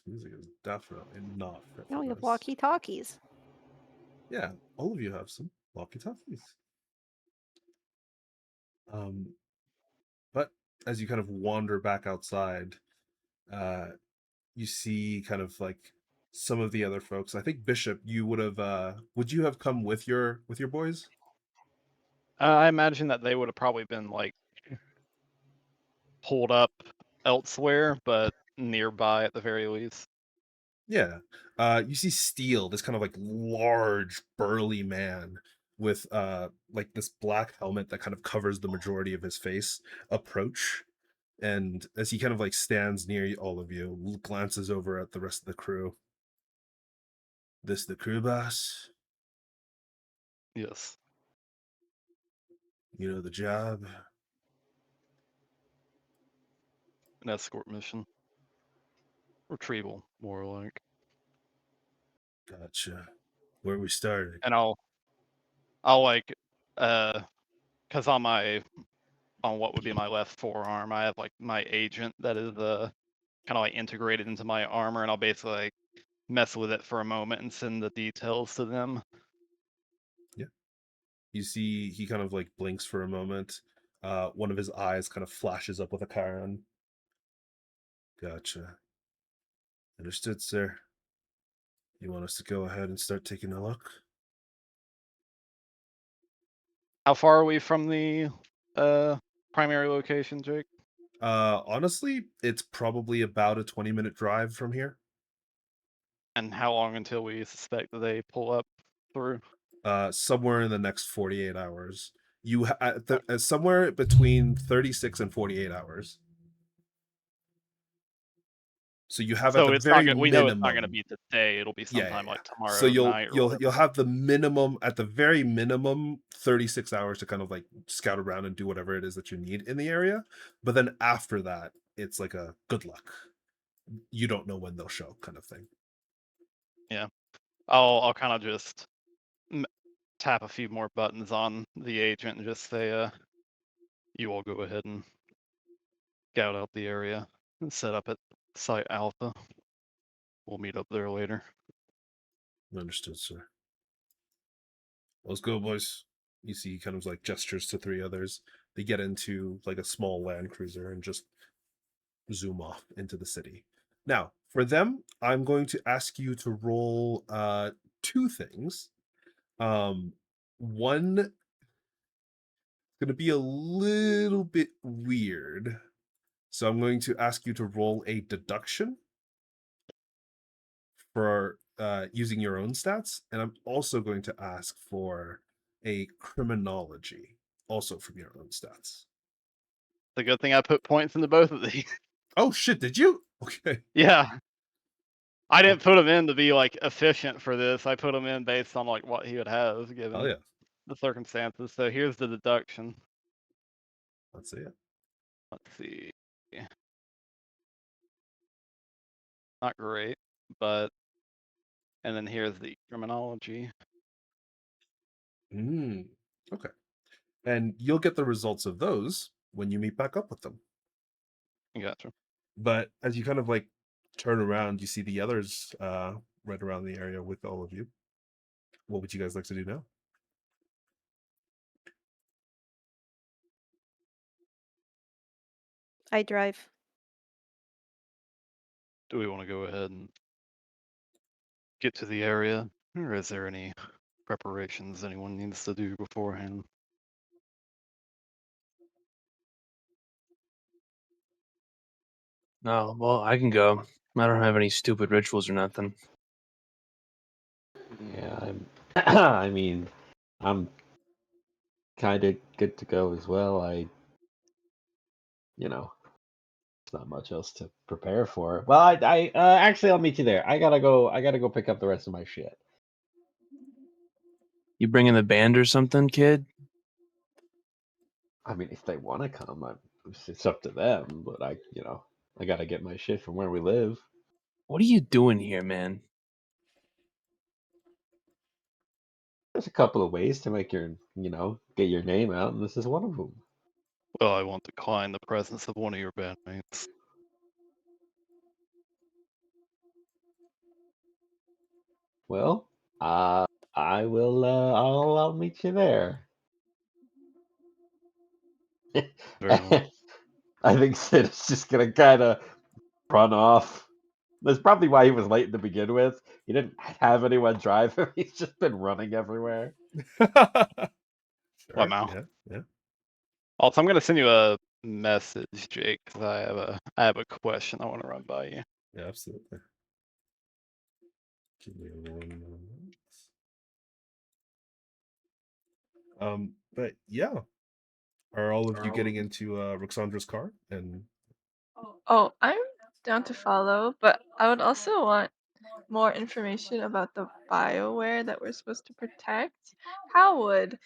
music is definitely not fit No, for you have this. walkie-talkies. Yeah, all of you have some walkie-talkies. But as you kind of wander back outside, you see kind of like some of the other folks. I think Bishop, you would you have come with your boys? I imagine that they would have probably been like pulled up elsewhere, but nearby at the very least. Yeah. You see Steel, this kind of like large, burly man with like this black helmet that kind of covers the majority of his face approach. And as he kind of like stands near all of you, glances over at the rest of the crew. This the crew, boss? Yes. You know the job? An escort mission. Retrieval, more like. Gotcha. Where we started? And I'll like cause on what would be my left forearm, I have like my agent that is kind of like integrated into my armor, and I'll basically like mess with it for a moment and send the details to them. Yeah. You see he kind of like blinks for a moment. One of his eyes kind of flashes up with a Chiron. Gotcha. Understood, sir. You want us to go ahead and start taking a look? How far are we from the primary location, Jake? Honestly, it's probably about a 20-minute drive from here. And how long until we suspect that they pull up through? Somewhere in the next 48 hours. Somewhere between 36 and 48 hours. So you have at So the it's not very gonna. We know it's not gonna minimum. be today. It'll be sometime like tomorrow So night or whatever. you'll have the minimum, at the very minimum, 36 hours to kind of like scout around and do whatever it is that you need in the area. But then after that, it's like a good luck. You don't know when they'll show kind of thing. Yeah, I'll kind of just tap a few more buttons on the agent and just say, you all go ahead and scout out the area and set up at Site Alpha. We'll meet up there later. Understood, sir. Let's go, boys. You see, he kind of like gestures to three others. They get into like a small Land Cruiser and just zoom off into the city. Now, for them, I'm going to ask you to roll two things. One is going to be a little bit weird. So I'm going to ask you to roll a deduction for using your own stats, and I'm also going to ask for a criminology, also from your own stats. The good thing I put points into both of these. Oh shit! Did you? Okay. Yeah. I didn't put him in to be like efficient for this. I put him in based on like what he would have given Oh yeah. the circumstances. So here's the deduction. Let's see it. Let's see. Not great, but and then here's the criminology. Okay. And you'll get the results of those when you meet back up with them. Gotcha. But as you kind of like turn around, you see the others right around the area with all of you. What would you guys like to do now? I drive. Do we want to go ahead and get to the area, or is there any preparations anyone needs to do beforehand? No, well, I can go. I don't have any stupid rituals or nothing. Yeah, I mean, I'm kind of good to go as well. There's not much else to prepare for. Well, I actually I'll meet you there. I gotta go pick up the rest of my shit. You bringing the band or something, kid? I mean, if they want to come, it's up to them. But I gotta get my shit from where we live. What are you doing here, man? There's a couple of ways to make get your name out, and this is one of them. Well, I won't decline the presence of one of your bandmates. Well, I will. I'll meet you there. Very well. I think Sid is just gonna kind of run off. That's probably why he was late to begin with. He didn't have anyone drive him. He's just been running everywhere. What Sure. now? Yeah. Also, I'm gonna send you a message, Jake, because I have a question I want to run by you. Yeah, absolutely. Give me 1 moment. But yeah, are all of you getting into Roxandra's car? And Oh, I'm down to follow, but I would also want more information about the BioWare that we're supposed to protect. How would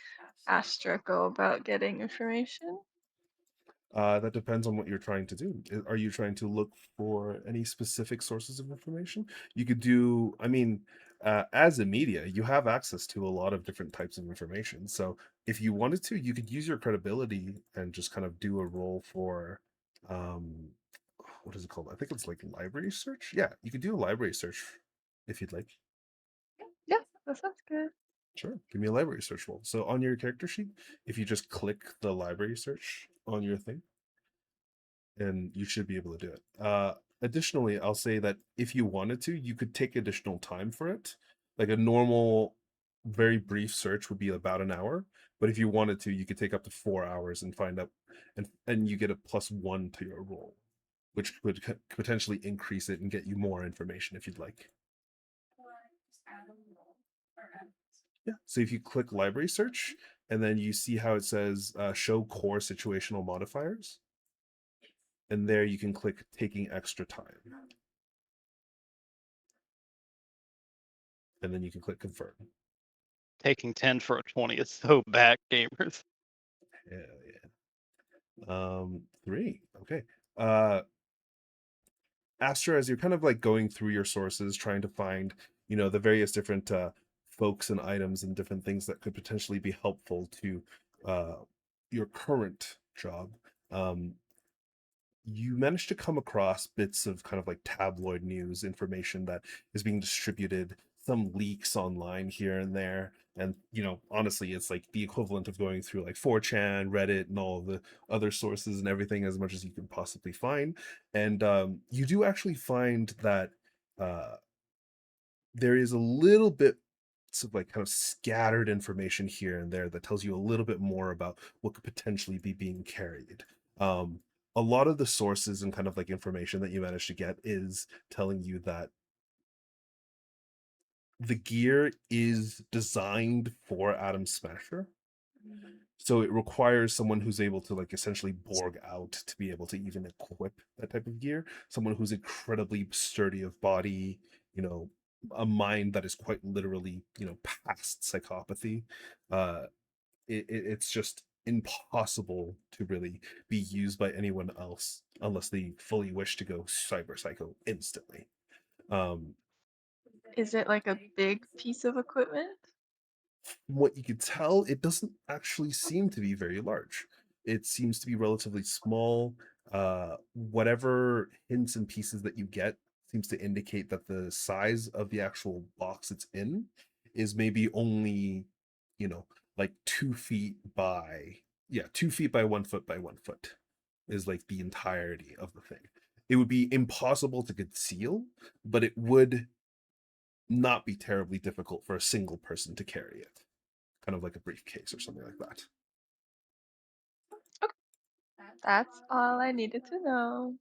Astra go about getting information? that depends on what you're trying to do. Are you trying to look for any specific sources of information? You could do, I mean, as a media, you have access to a lot of different types of information. So if you wanted to, you could use your credibility and just kind of do a role for, um, what is it called? I think it's like library search. Yeah, you could do a library search if you'd like. Yeah, that sounds good. Sure. Give me a library search roll. So on your character sheet, if you just click the library search on your thing, and you should be able to do it. Additionally, I'll say that if you wanted to, you could take additional time for it. Like a normal, very brief search would be about an hour, but if you wanted to, you could take up to 4 hours and find out, and you get a +1 to your roll, which could potentially increase it and get you more information if you'd like. Yeah. So if you click library search, and then you see how it says show core situational modifiers, and there you can click taking extra time. And then you can click confirm. Taking 10 for a 20 is so bad, gamers. Hell yeah. 3. Okay. Astra, as you're kind of like going through your sources, trying to find, the various different folks and items and different things that could potentially be helpful to uh, your current job, you manage to come across bits of kind of like tabloid news information that is being distributed, some leaks online here and there. And, honestly, it's like the equivalent of going through like 4chan, Reddit, and all of the other sources and everything as much as you can possibly find. And you do actually find that uh, there is a little bit of like kind of scattered information here and there that tells you a little bit more about what could potentially be being carried. A lot of the sources and kind of like information that you manage to get is telling you that the gear is designed for Atom Smasher. So it requires someone who's able to like essentially Borg out to be able to even equip that type of gear. Someone who's incredibly sturdy of body, a mind that is quite literally, past psychopathy. Uh, it's just impossible to really be used by anyone else unless they fully wish to go cyber psycho instantly. Um, Is it like a big piece of equipment? From what you could tell, it doesn't actually seem to be very large. It seems to be relatively small. Whatever hints and pieces that you get seems to indicate that the size of the actual box it's in is maybe only, like 2 feet by, yeah, 2 feet by 1 foot by 1 foot is like the entirety of the thing. It would be impossible to conceal, but it would not be terribly difficult for a single person to carry it, kind of like a briefcase or something like that. That's all I needed to know.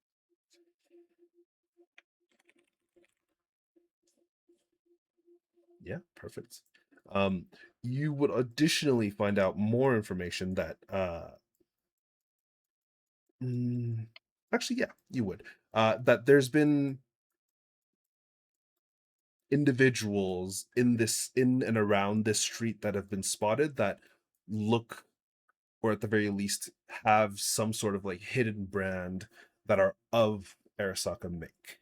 Yeah, perfect. Um, you would additionally find out more information that actually, yeah, you would. That there's been individuals in and around this street that have been spotted that look or at the very least have some sort of like hidden brand that are of Arasaka make.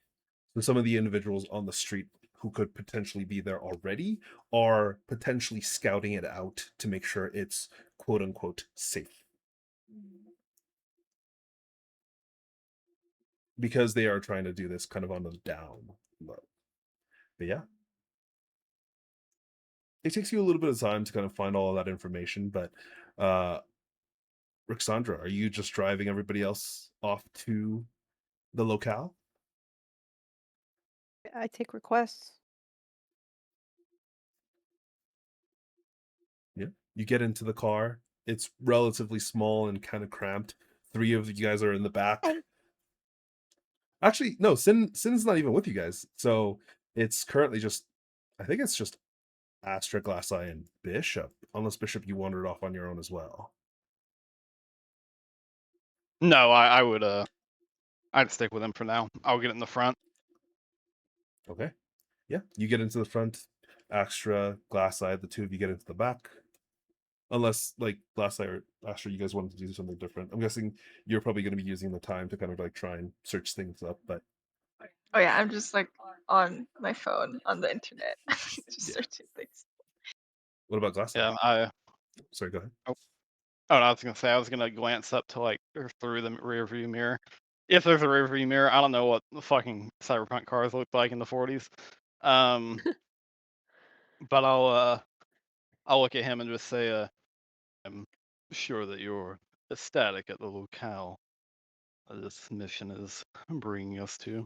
So some of the individuals on the street who could potentially be there already are potentially scouting it out to make sure it's quote unquote safe. Because they are trying to do this kind of on the down low. But yeah. It takes you a little bit of time to kind of find all of that information, but Rixandra, are you just driving everybody else off to the locale? I take requests. Yeah. You get into the car. It's relatively small and kind of cramped. 3 of you guys are in the back. Hey. Actually, no, Sin's not even with you guys. So it's currently just, I think it's just Astra, Glasseye, and Bishop. Unless Bishop, you wandered off on your own as well. No, I would I'd stick with him for now. I'll get in the front. Okay. Yeah, you get into the front. Astra, Glasseye, the 2 of you get into the back. Unless, like, Glasseye or Astra, you guys wanted to do something different. I'm guessing you're probably going to be using the time to kind of like try and search things up, but Oh yeah, I'm just like on my phone on the internet, just Yeah. searching things. what about Glasseye? Yeah, Sorry, go ahead. Oh no, I was gonna say I was gonna glance up to like or through the rear view mirror. If there's a rear view mirror, I don't know what the fucking cyberpunk cars looked like in the 40s. But I'll look at him and just say, I'm sure that you're ecstatic at the locale that this mission is bringing us to.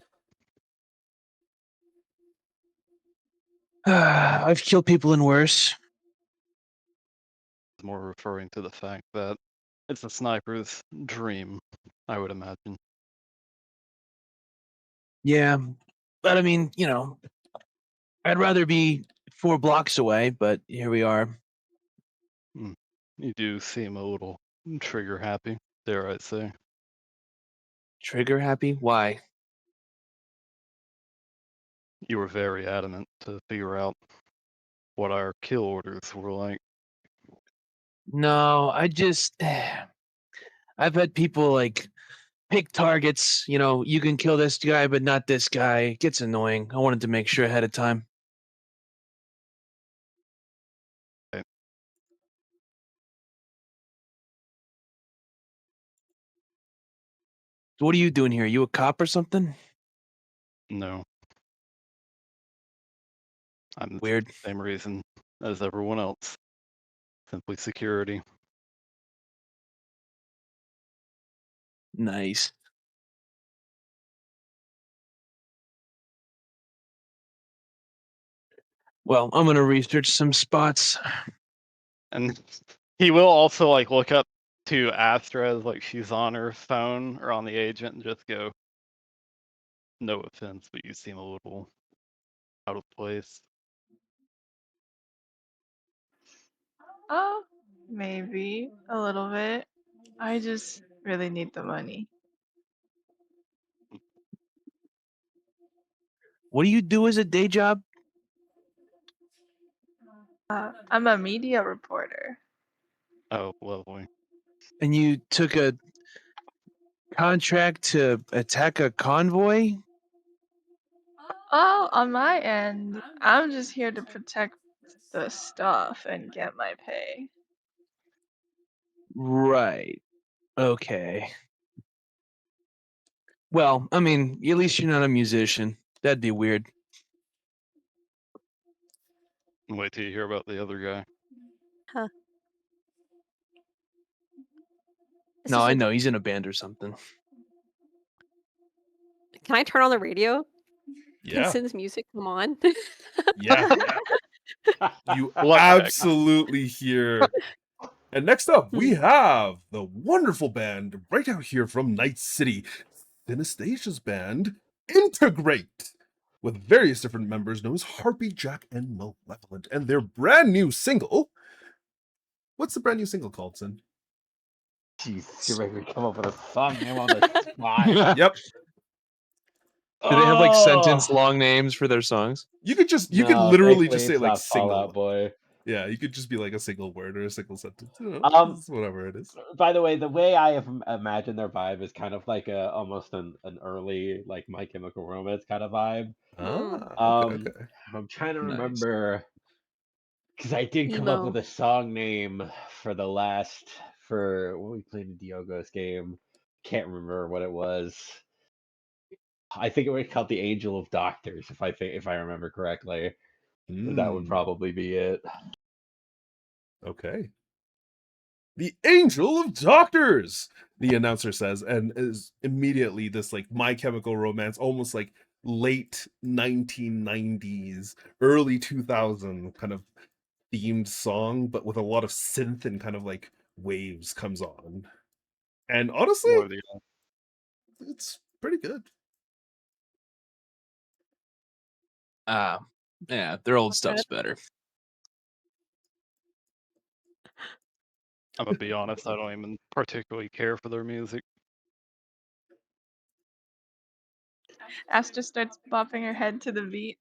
I've killed people in worse. It's more referring to the fact that it's a sniper's dream, I would imagine. Yeah, but I mean, I'd rather be 4 blocks away, but here we are. You do seem a little trigger happy, dare I say. Trigger happy? Why? You were very adamant to figure out what our kill orders were like. No, I've had people like pick targets, you can kill this guy, but not this guy. It gets annoying. I wanted to make sure ahead of time. Okay. So what are you doing here? You a cop or something? No. I'm the Weird. same reason as everyone else. Simply security. Nice. Well, I'm gonna research some spots. And he will also like look up to Astra as like she's on her phone or on the agent and just go, no offense, but you seem a little out of place. Oh, maybe a little bit. I just really need the money. What do you do as a day job? I'm a media reporter. Oh, lovely. And you took a contract to attack a convoy? Oh, on my end, I'm just here to protect the stuff and get my pay. Right. Okay. Well, I mean, at least you're not a musician. That'd be weird. Wait till you hear about the other guy. This No, is I a- know he's in a band or something. Can I turn on the radio? Can Yeah. Sin's music come on? Yeah. You Luck check. absolutely hear. And next up, we have the wonderful band right out here from Night City, Synastasia's band, Integrate, with various different members known as Harpy, Jack, and Malevolent, and their brand new single. What's the brand new single called, Sin? Jesus, you're making me come up with a song name on the spot. Yep. Do they have like Oh! sentence long names for their songs? You could No, literally thankfully just say it's like not Fall Out single. Boy. Yeah, you could just be like a single word or a single sentence. Um, Whatever it is. by the way, the way I have imagined their vibe is kind of like almost an early like My Chemical Romance kind of vibe. Mm, Okay, Um, okay. I'm trying to Nice. remember because I did come up with emo. a song name for when we played the Diogo's game. Can't remember what it was. I think it was called the Angel of Doctors, if I remember correctly. That would Mm, probably be it. okay. The Angel of Doctors, the announcer says, and is immediately this like My Chemical Romance, almost like late 1990s, early 2000 kind of themed song, but with a lot of synth and kind of like waves comes on. And honestly, More of the it's pretty good. Yeah, their old Okay. stuff's better. I'm gonna be honest, I don't even particularly care for their music. Astra starts bopping her head to the beat.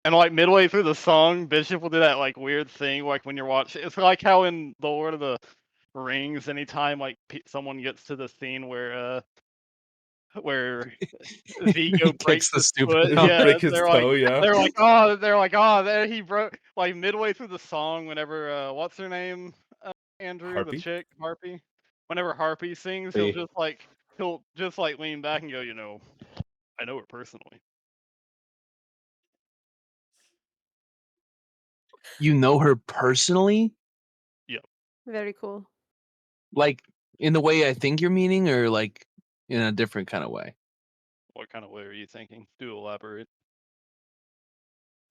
And like midway through the song, Bishop will do that like weird thing, like when you're watching. It's like how in the Lord of the Rings, anytime like someone gets to the scene where Vigo Kicks breaks the his stupid foot, toe. yeah, Break his toe, yeah. they're like, oh, there he broke. Like midway through the song, whenever what's her name, Andrew, the Harpy. chick, Harpy. Whenever Harpy sings, he'll just like lean back and go, I know her personally. You know her personally? Very cool. Like in the way I think you're meaning, or like in a different kind of way? What kind of way are you thinking? Do elaborate.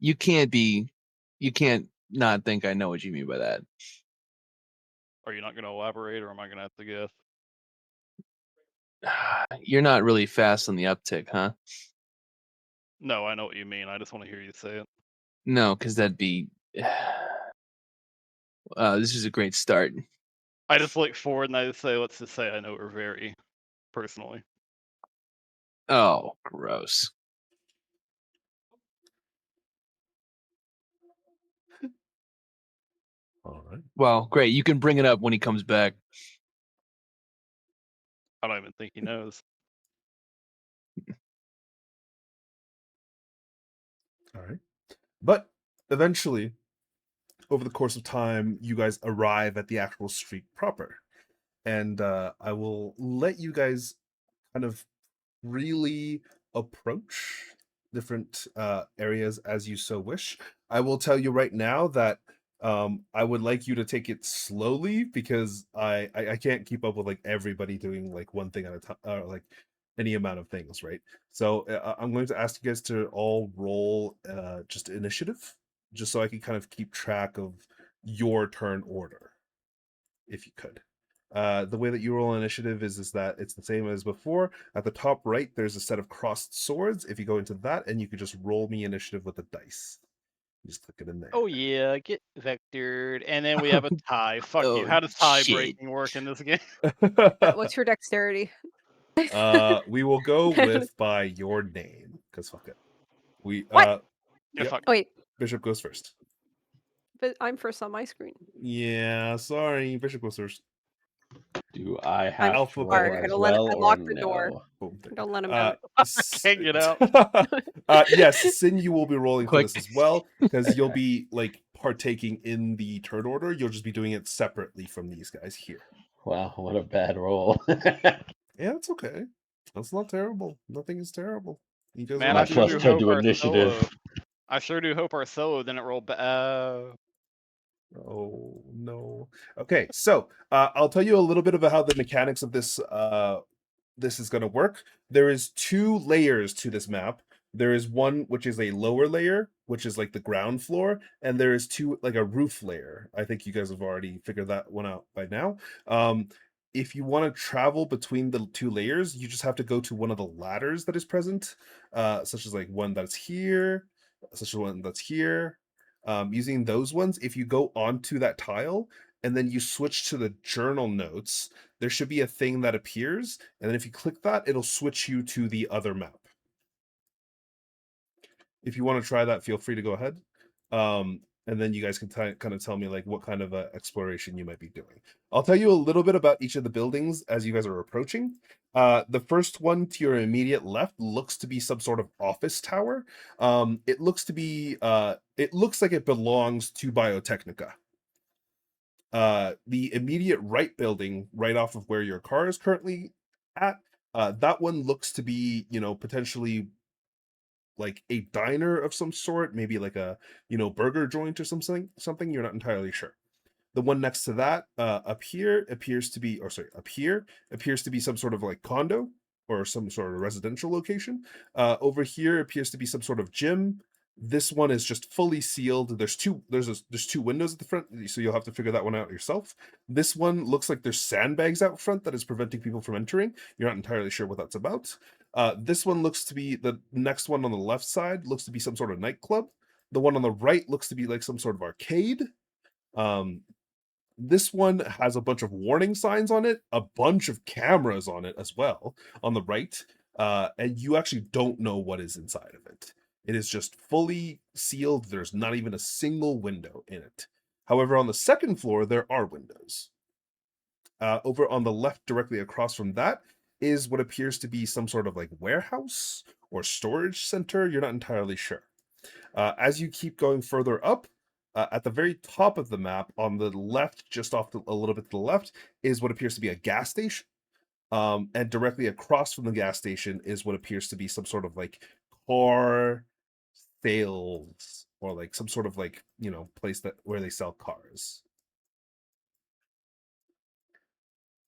You can't not think I know what you mean by that. Are you not going to elaborate, or am I going to have to guess? You're not really fast on the uptick, huh? No, I know what you mean. I just want to hear you say it. No, because that'd be. This is a great start. I just look forward and I just say, let's just say I know her very personally. Oh, gross. All right. Well, great. You can bring it up when he comes back. I don't even think he knows. All right. But eventually, over the course of time, you guys arrive at the actual street proper. And I will let you guys kind of really approach different areas as you so wish. I will tell you right now that I would like you to take it slowly because I can't keep up with like everybody doing like one thing at a time or like any amount of things, right? So I'm going to ask you guys to all roll just initiative, just so I can kind of keep track of your turn order, if you could. The way that you roll initiative is that it's the same as before. At the top right, there's a set of crossed swords. If you go into that, and you can just roll me initiative with a dice. You just click it in there. Oh yeah, get vectored, and then we have a tie. Fuck you. Oh, How does tie shit. breaking work in this game? What's your dexterity? We will go with by your name, because fuck it. We What? Yeah, Yep. fuck. Wait, Bishop goes first. but I'm first on my screen. Yeah, sorry. Bishop goes first. Do I I'm have to Alphabet roll sorry. order. I as don't let it, well I or locked the door. no? Boom, there. Don't let him out. Can't get out. Yes, Sin, you will be rolling for Quick. this as well, because you'll be like partaking in the turn order. You'll just be doing it separately from these guys here. Wow, what a bad roll. Yeah, it's okay. That's not terrible. Nothing is terrible. You guys Man, all I My do sure plus do good. 10 hope to our initiative. solo. I sure do hope our solo didn't roll Oh no. Okay, so I'll tell you a little bit about how the mechanics of this is going to work. There is 2 layers to this map. There is one which is a lower layer, which is like the ground floor, and there is 2 like a roof layer. I think you guys have already figured that one out by now. If you want to travel between the 2 layers, you just have to go to one of the ladders that is present, such as like one that's here, such as one that's here. Using those ones, if you go onto that tile and then you switch to the journal notes, there should be a thing that appears, and then if you click that, it'll switch you to the other map. if you want to try that, feel free to go ahead. And then you guys can kind of tell me like what kind of exploration you might be doing. I'll tell you a little bit about each of the buildings as you guys are approaching. The first one to your immediate left looks to be some sort of office tower. It looks to be it looks like it belongs to Biotechnica. The immediate right building, right off of where your car is currently at, that one looks to be, you know, potentially like a diner of some sort, maybe like a, you know, burger joint or something. You're not entirely sure. The one next to that, up here appears to be, or sorry, up here appears to be some sort of like condo or some sort of residential location. Over here appears to be some sort of gym. This one is just fully sealed. There's two windows at the front, so you'll have to figure that one out yourself. This one looks like there's sandbags out front that is preventing people from entering. You're not entirely sure what that's about. This one looks to be, the next one on the left side looks to be some sort of nightclub. The one on the right looks to be like some sort of arcade. This one has a bunch of warning signs on it, a bunch of cameras on it as well on the right, and you actually don't know what is inside of it. It is just fully sealed. There's not even a single window in it. However, on the second floor, there are windows. Over on the left, directly across from that, is what appears to be some sort of like warehouse or storage center. You're not entirely sure. As you keep going further up, at the very top of the map, on the left, just off a little bit to the left, is what appears to be a gas station. And directly across from the gas station is what appears to be some sort of like car sales or like some sort of like, you know, place that where they sell cars.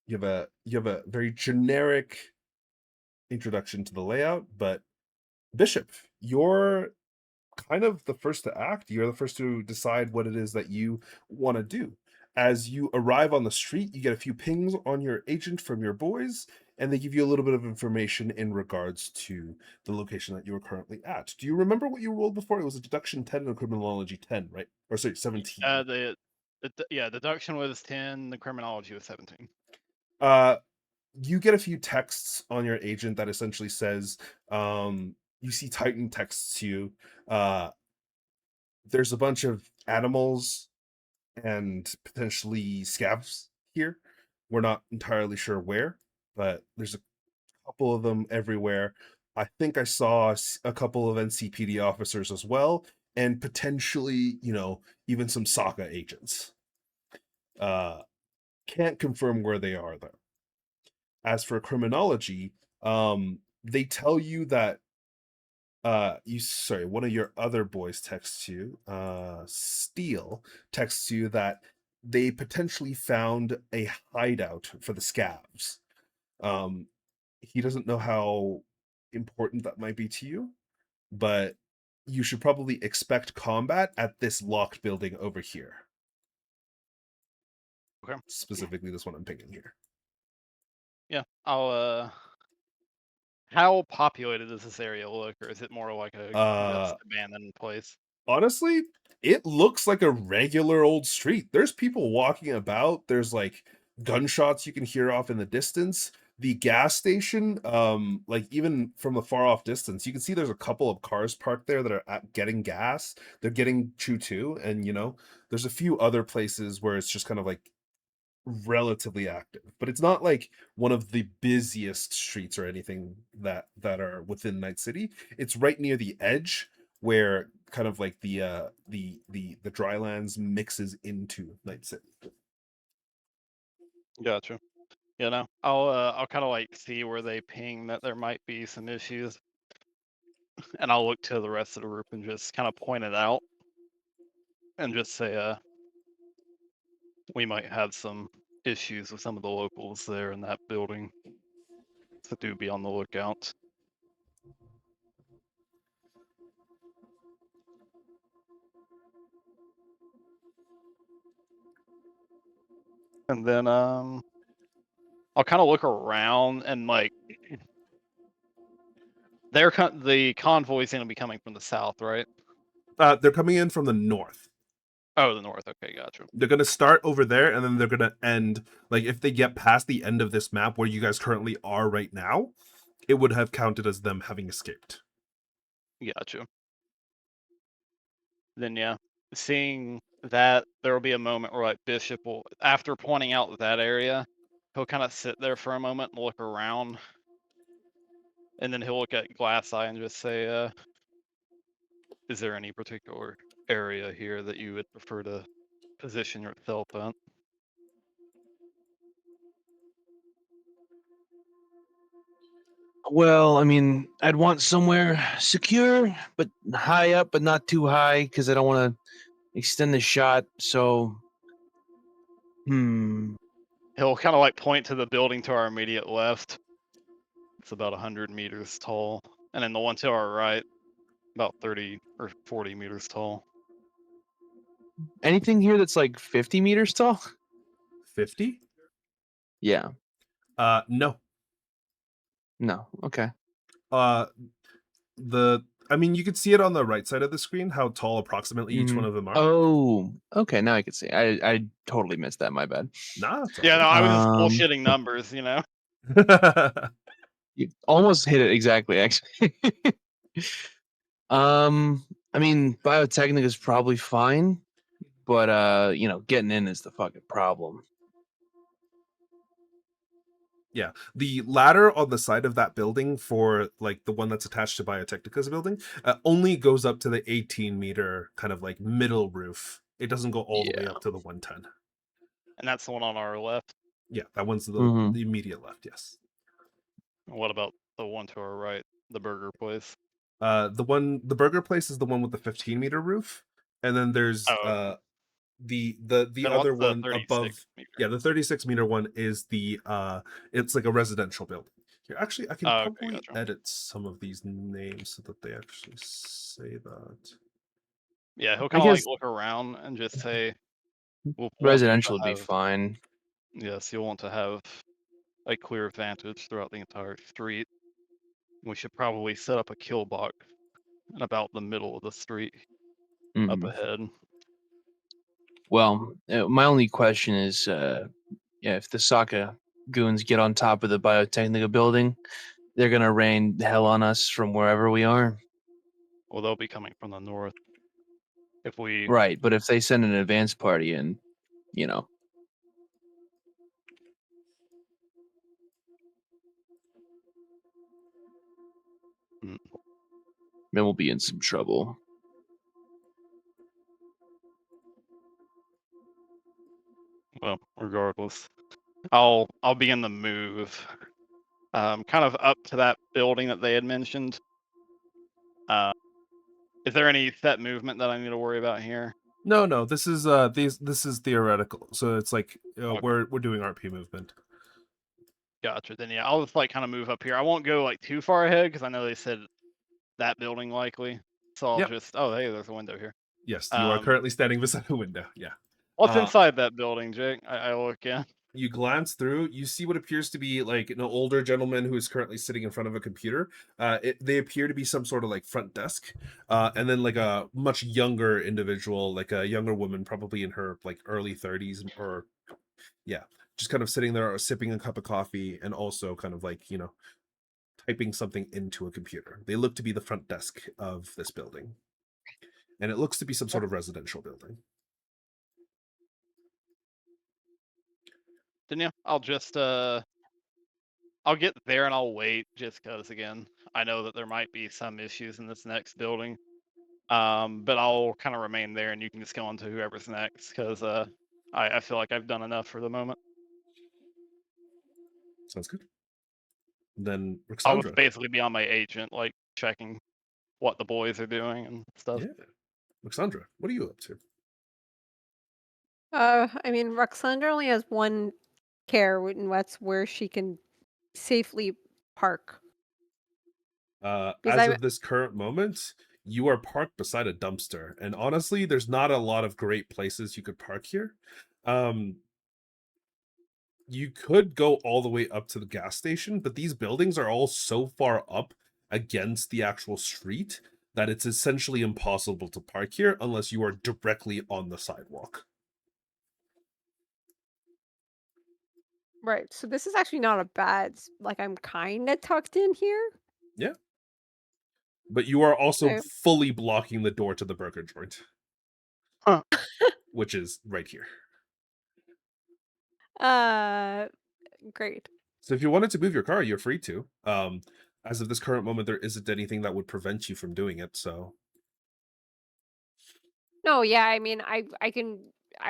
You have a very generic introduction to the layout, but Bishop, you're kind of the first to act. You're the first to decide what it is that you want to do. As you arrive on the street, you get a few pings on your agent from your boys, and they give you a little bit of information in regards to the location that you are currently at. Do you remember what you rolled before? It was a deduction 10 and a criminology 10, right? Or sorry, 17. Yeah, deduction was 10, the criminology was 17. You get a few texts on your agent that essentially says, you see Titan texts you, there's a bunch of animals and potentially scavs here. We're not entirely sure where, but there's a couple of them everywhere. I think I saw a couple of NCPD officers as well, and potentially, you know, even some Sokka agents. Can't confirm where they are though. As for criminology, they tell you that one of your other boys texts you, Steele texts you that they potentially found a hideout for the scavs. He doesn't know how important that might be to you, but you should probably expect combat at this locked building over here. Okay. Specifically this one I'm picking here. Yeah, I'll how populated does this area look, or is it more like a just abandoned place? Honestly, it looks like a regular old street. There's people walking about. There's like gunshots you can hear off in the distance. The gas station, like even from a far off distance, you can see there's a couple of cars parked there that are getting gas. They're getting chew too, and you know, there's a few other places where it's just kind of like relatively active, but it's not like one of the busiest streets or anything that are within Night City. It's right near the edge where kind of like the drylands mixes into Night City. Gotcha. You know, I'll kind of like see where they ping that there might be some issues, and I'll look to the rest of the group and just kind of point it out, and just say, we might have some issues with some of the locals there in that building, so do be on the lookout. And then I'll kind of look around and like the convoy's gonna be coming from the south, right? They're coming in from the north. Oh, the north. Okay, gotcha. They're gonna start over there, and then they're gonna end. Like if they get past the end of this map where you guys currently are right now, it would have counted as them having escaped. Gotcha. then yeah, seeing that there will be a moment where like Bishop will, after pointing out that area, he'll kind of sit there for a moment and look around, and then he'll look at Glass Eye and just say, "Is there any particular area here that you would prefer to position yourself in?" Well, I mean, I'd want somewhere secure, but high up, but not too high, because I don't want to extend the shot. So, He'll kind of like point to the building to our immediate left. It's about 100 meters tall, and then the one to our right, about 30 or 40 meters tall. anything here that's like 50 meters tall? 50? Yeah. No. No. Okay. I mean, you could see it on the right side of the screen, how tall approximately each one of them are. Oh, okay. Now I can see. I totally missed that. My bad. Nah, it's all Yeah, no, I was just Um, bullshitting numbers, you know. right. You almost hit it exactly, actually. I mean, Biotechnic is probably fine, but getting in is the fucking problem. Yeah, the ladder on the side of that building for like the one that's attached to Biotechnica's building only goes up to the 18-meter kind of like middle roof. It doesn't go all the way Yeah. up to the 110. And that's the one on our left. Yeah, that one's the Mhm. immediate left. Yes. What about the one to our right, the burger place? The burger place is the one with the 15-meter roof, and then there's Oh, the then other what's the one 36 above. meter? Yeah, the 36-meter one is the it's like a residential building. Here, actually, I can Oh, okay, probably gotcha. edit some of these names so that they actually say that. Yeah, he'll I kind of like guess look around and just say, "We'll want you residential to would be have, fine. yes, you'll want to have a clear vantage throughout the entire street. We should probably set up a kill box in about the middle of the street up Mhm. ahead." Well, my only question is, yeah, if the Sokka goons get on top of the Biotechnica building, they're gonna rain hell on us from wherever we are. Well, they'll be coming from the north. If we, Right, but if they send an advance party in, you know, mm, then we'll be in some trouble. well, regardless, I'll be in the move, kind of up to that building that they had mentioned. Uh, is there any set movement that I need to worry about here? No, this is this is theoretical. So it's like Okay, we're doing RP movement. gotcha. Then yeah, I'll just like kind of move up here. I won't go like too far ahead because I know they said that building likely. So I'll Yep. just, oh hey, there's a window here. Yes, you are currently standing beside a window. Yeah. What's inside that building, Jake? I look in. You glance through, you see what appears to be like an older gentleman who is currently sitting in front of a computer. They appear to be some sort of like front desk, and then like a much younger individual, like a younger woman, probably in her like early 30s, or yeah, just kind of sitting there sipping a cup of coffee and also kind of like typing something into a computer. They look to be the front desk of this building, and it looks to be some sort of residential building. Then yeah, I'll just I'll get there and I'll wait just because again, I know that there might be some issues in this next building. But I'll kind of remain there and you can just go on to whoever's next because I feel like I've done enough for the moment. Sounds good. Then I'll just Rixandra. basically be on my agent, like checking what the boys are doing and stuff. Yeah. Rixandra, what are you up to? I mean, Roxandra only has one care, and that's where she can safely park. Because As of this current moment, you are parked beside a dumpster, and honestly, there's not a lot of great places you could park here. You could go all the way up to the gas station, but these buildings are all so far up against the actual street that it's essentially impossible to park here unless you are directly on the sidewalk. right, so this is actually not a bad. Like I'm kind of tucked in here. Yeah. But you are also So, fully blocking the door to the burger joint. which is right here. Great. So if you wanted to move your car, you're free to. As of this current moment, there isn't anything that would prevent you from doing it. So No, yeah, I mean, I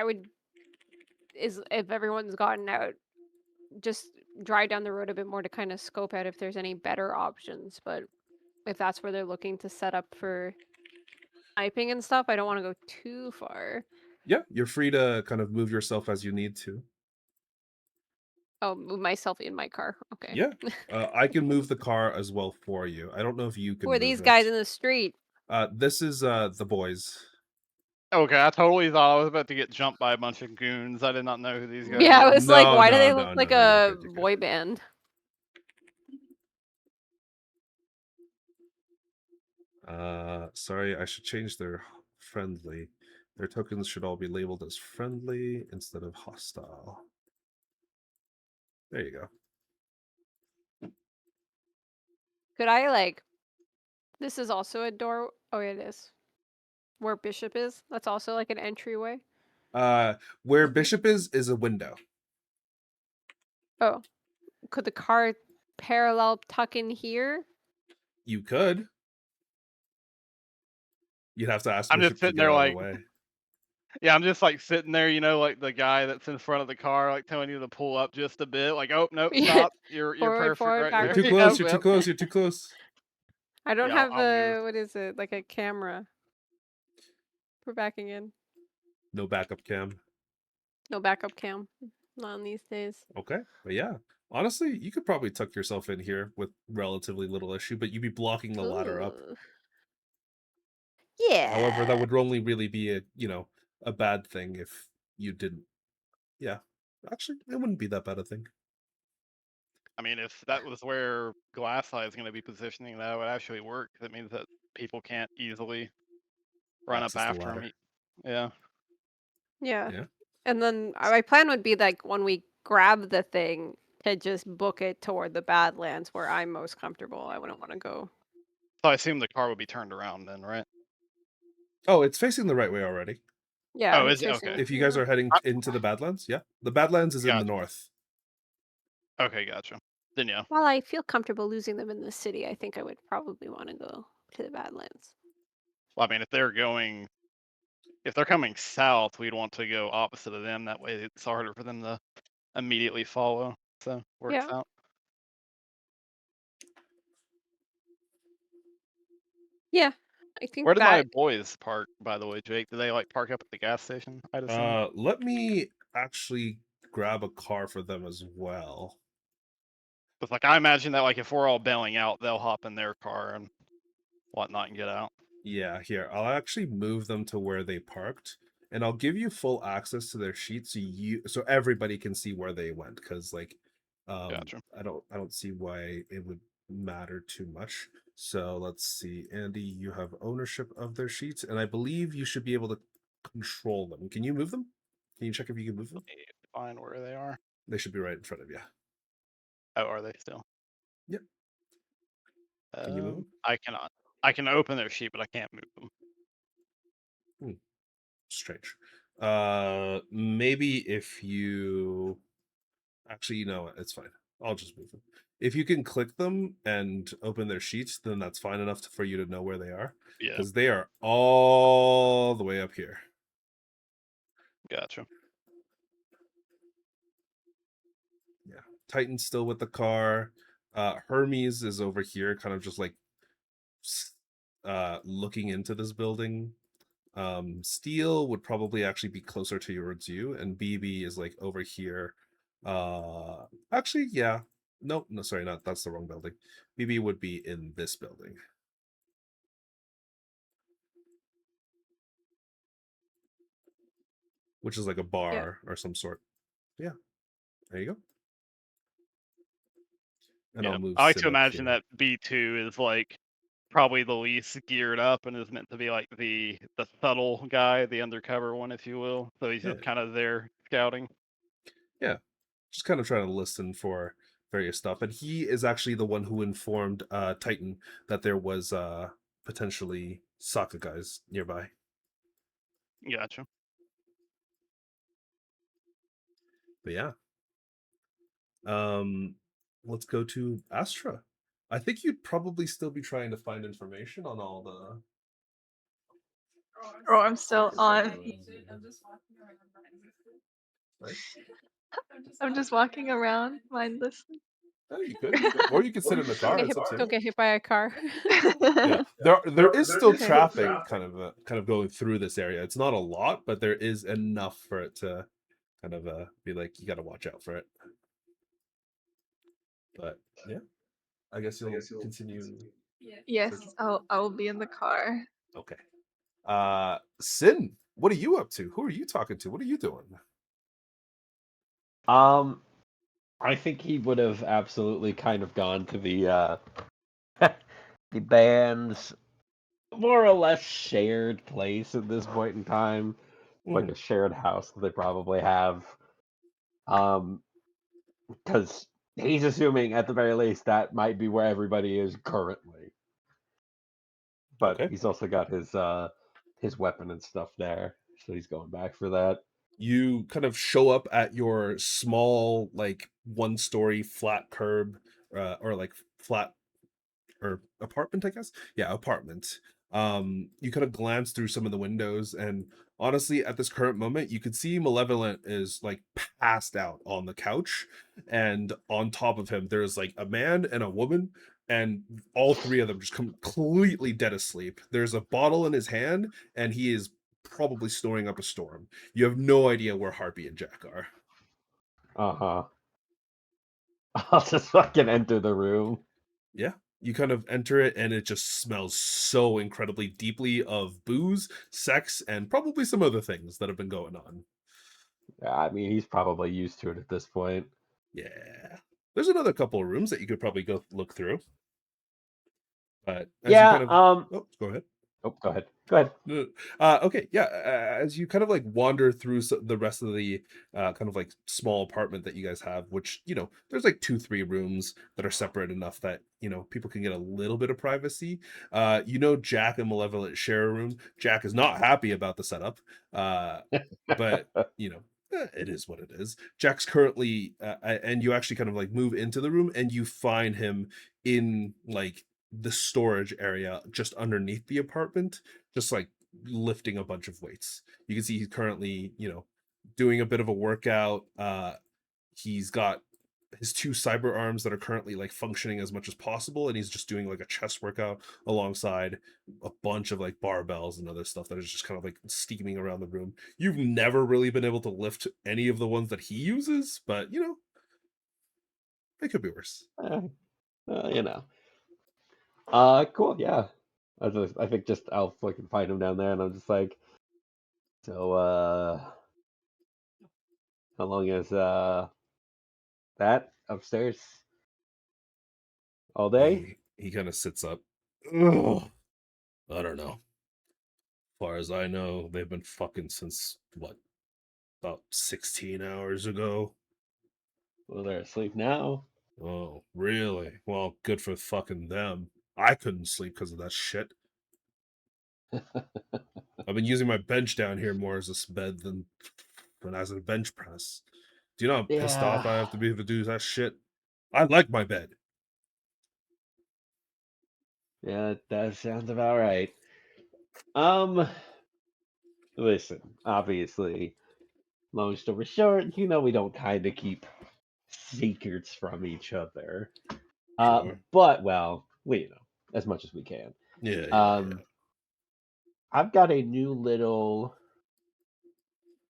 would, is if everyone's gotten out, just drive down the road a bit more to kind of scope out if there's any better options. But if that's where they're looking to set up for sniping and stuff, I don't want to go too far. yeah, you're free to kind of move yourself as you need to. Oh, move myself in my car. Okay. Yeah, I can move the car as well for you. I don't know if you can Who are move these it. guys in the street? This is the boys. Okay, I totally thought I was about to get jumped by a bunch of goons. I did not know who these guys Yeah, I were. was like, No, why do no, they no, look no, like no, you're a good, you're good. boy band? Sorry, I should change their friendly. Their tokens should all be labeled as friendly instead of hostile. There you go. Could I like? This is also a door. Oh, yeah, it is. Where Bishop is. That's also like an entryway. Where Bishop is a window. Oh, could the car parallel tuck in here? You could. You'd have to ask I'm just Bishop to sitting get there out of like, the way. yeah, I'm just like sitting there, you know, like the guy that's in front of the car, like telling you to pull up just a bit. Like, oh nope, Yeah. stop. You're Forward, perfect forward, right You're there. too backwards. close. Yep, You're too yep. close. You're too close. I don't Yeah, have I'll move. the, what is it, like a camera for backing in. No backup cam. No backup cam. Not on these days. Okay, but yeah, honestly, you could probably tuck yourself in here with relatively little issue, but you'd be blocking the ladder up. Ooh. Yeah. However, that would only really be a bad thing if you didn't. Yeah, actually, it wouldn't be that bad a thing. I mean, if that was where Glass Eye is going to be positioning, that would actually work. That means that people can't easily run Access up the after ladder. him. Yeah. Yeah. Yeah. And then my plan would be like when we grab the thing to just book it toward the Badlands where I'm most comfortable. I wouldn't want to go. So I assume the car would be turned around then, right? Oh, it's facing the right way already. Yeah. Oh, it's is it? facing- Okay. If you guys yeah. are heading into the Badlands, yeah, the Badlands is in the Gotcha. north. Okay, gotcha. Then yeah. While I feel comfortable losing them in the city, I think I would probably want to go to the Badlands. Well, I mean, if they're coming south, we'd want to go opposite of them. That way, it's harder for them to immediately follow. So works Yeah. out. Yeah. I think Where did my that. boys park, by the way, Jake? Do they like park up at the gas station? I'd assume. Let me actually grab a car for them as well. But like, I imagine that like if we're all bailing out, they'll hop in their car and whatnot and get out. Yeah, here, I'll actually move them to where they parked, and I'll give you full access to their sheet so everybody can see where they went, because like Gotcha. I don't see why it would matter too much. So let's see, Andy, you have ownership of their sheets, and I believe you should be able to control them. Can you move them? Can you check if you can move them? Let me find where they are. They should be right in front of you. Oh, are they still? Yep. Can you move them? I cannot. I can open their sheet, but I can't move them. Strange. Maybe if you actually, you know what, it's fine. I'll just move them. If you can click them and open their sheets, then that's fine enough for you to know where they are, Yeah, because they are all the way up here. gotcha. Yeah, Titan's still with the car. Hermes is over here, kind of just like looking into this building. Steel would probably actually be closer towards you, and BB is like over here. Actually, yeah. No, sorry, not that's the wrong building. BB would be in this building. Which is like a bar or some sort. Yeah. There you go. And Yeah, I'll move I like Sid to up imagine here. that B2 is like probably the least geared up and is meant to be like the subtle guy, the undercover one, if you will. So he's just Yeah. kind of there scouting. Yeah. Just kind of trying to listen for various stuff. And he is actually the one who informed Titan that there was potentially Sokka guys nearby. Gotcha. But yeah. Let's go to Astra. I think you'd probably still be trying to find information on all the. Oh, I'm still on. Right? I'm just walking around mindlessly. Oh, you could, or you could sit in the car. It's up to Don't you. get hit by a car. Yeah, there is still Okay. traffic kind of going through this area. It's not a lot, but there is enough for it to kind of be like you got to watch out for it. But yeah, I guess you'll continue. Yes, searching. I will be in the car. Okay. Sin, what are you up to? Who are you talking to? What are you doing? I think he would have absolutely kind of gone to the the band's more or less shared place at this point in time, like a shared house that they probably have. Because he's assuming at the very least that might be where everybody is currently. But Okay. he's also got his weapon and stuff there, so he's going back for that. You kind of show up at your small, like 1-story flat curb, or like flat or apartment, I guess. Yeah, apartment. You kind of glance through some of the windows, and honestly, at this current moment, you could see Malevolent is like passed out on the couch, and on top of him, there's like a man and a woman, and all three of them just completely dead asleep. There's a bottle in his hand, and he is probably snoring up a storm. You have no idea where Harpy and Jack are. Uh-huh. I'll just fucking enter the room. Yeah. You kind of enter it, and it just smells so incredibly deeply of booze, sex, and probably some other things that have been going on. Yeah, I mean, he's probably used to it at this point. Yeah. There's another couple of rooms that you could probably go look through. But as you Yeah, kind of oh, go ahead. Oh, go ahead. Go ahead. Okay, yeah. As you kind of like wander through the rest of the kind of like small apartment that you guys have, which there's like 2-3 rooms that are separate enough that people can get a little bit of privacy. Jack and Malevolent share a room. Jack is not happy about the setup, but it is what it is. Jack's currently, and you actually kind of like move into the room, and you find him in like the storage area just underneath the apartment, just like lifting a bunch of weights. You can see he's currently, doing a bit of a workout. He's got his 2 cyber arms that are currently like functioning as much as possible, and he's just doing like a chest workout alongside a bunch of like barbells and other stuff that is just kind of like steaming around the room. You've never really been able to lift any of the ones that he uses, but it could be worse. You know. Cool, yeah. I think just I'll fucking find him down there, and I'm just like, so, how long is that upstairs? All day? He kind of sits up. Ugh. I don't know. Far as I know, they've been fucking since what, about 16 hours ago. Well, they're asleep now. Oh, really? Well, good for fucking them. I couldn't sleep because of that shit. I've been using my bench down here more as a bed than as a bench press. Do you know how pissed off I have to be to do that shit? I like my bed. Yeah, that sounds about right. Listen, obviously, long story short, we don't kind of keep secrets from each other. Sure. But, well, we, as much as we can. Yeah. I've got a new little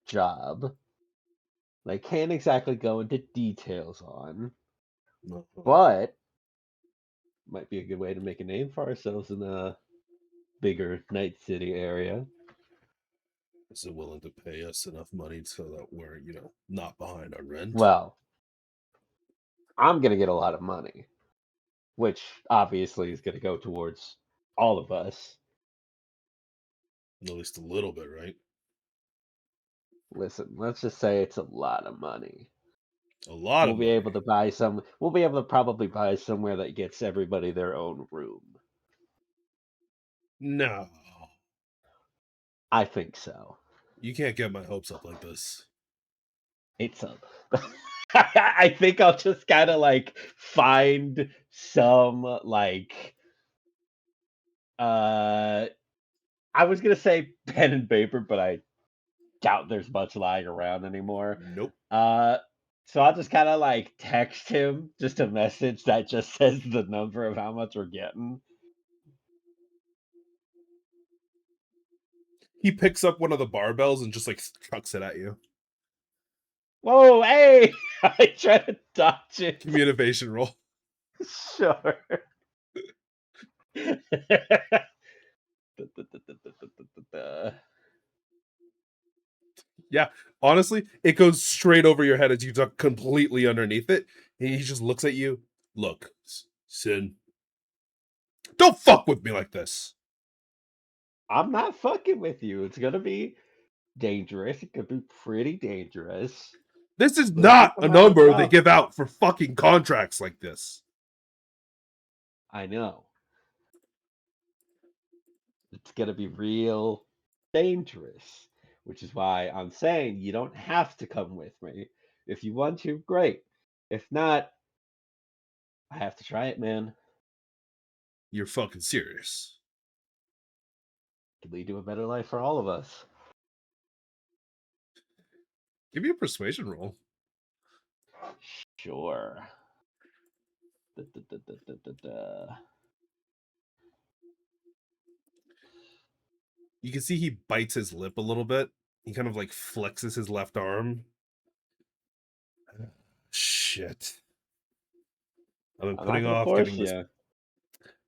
job. I can't exactly go into details on, but might be a good way to make a name for ourselves in the bigger Night City area. Is it willing to pay us enough money so that we're, not behind our rent? Well, I'm going to get a lot of money, which obviously is going to go towards all of us. At least a little bit, right? Listen, let's just say it's a lot of money. A lot of money. Able to buy some. We'll be able to probably buy somewhere that gets everybody their own room. No. I think so. You can't get my hopes up like this. It's a. I think I'll just kind of like find some like I was gonna say pen and paper, but I doubt there's much lying around anymore. Nope. So I'll just kind of like text him just a message that just says the number of how much we're getting. He picks up one of the barbells and just like chucks it at you. Whoa, hey! I try to dodge it. Give me an innovation roll. Sure. Yeah, honestly, it goes straight over your head as you duck completely underneath it. And he just looks at you. Look, Sin, don't fuck with me like this. I'm not fucking with you. It's gonna be dangerous. It could be pretty dangerous. This is But not keep a 'em out of number they trouble. give out for fucking contracts like this. I know. It's gonna be real dangerous, which is why I'm saying you don't have to come with me. If you want to, great. If not, I have to try it, man. You're fucking serious. Could lead to a better life for all of us. Give me a persuasion roll. Sure. Da-da-da-da-da-da. You can see he bites his lip a little bit. He kind of like flexes his left arm. Shit. I've been I'm not putting gonna off force getting this. you.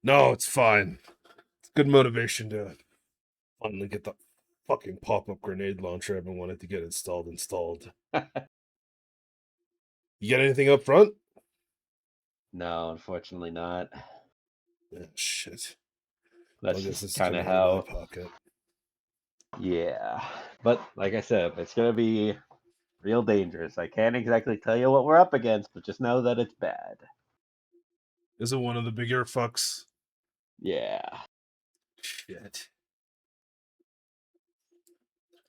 No, it's fine. It's good motivation to finally get the fucking pop-up grenade launcher I've been wanting to get installed. You get anything up front? No, unfortunately not. Yeah, shit. That's I guess just this is kind coming of out of my how. pocket. Yeah, but like I said, it's gonna be real dangerous. I can't exactly tell you what we're up against, but just know that it's bad. Is it one of the bigger fucks? Yeah. Shit.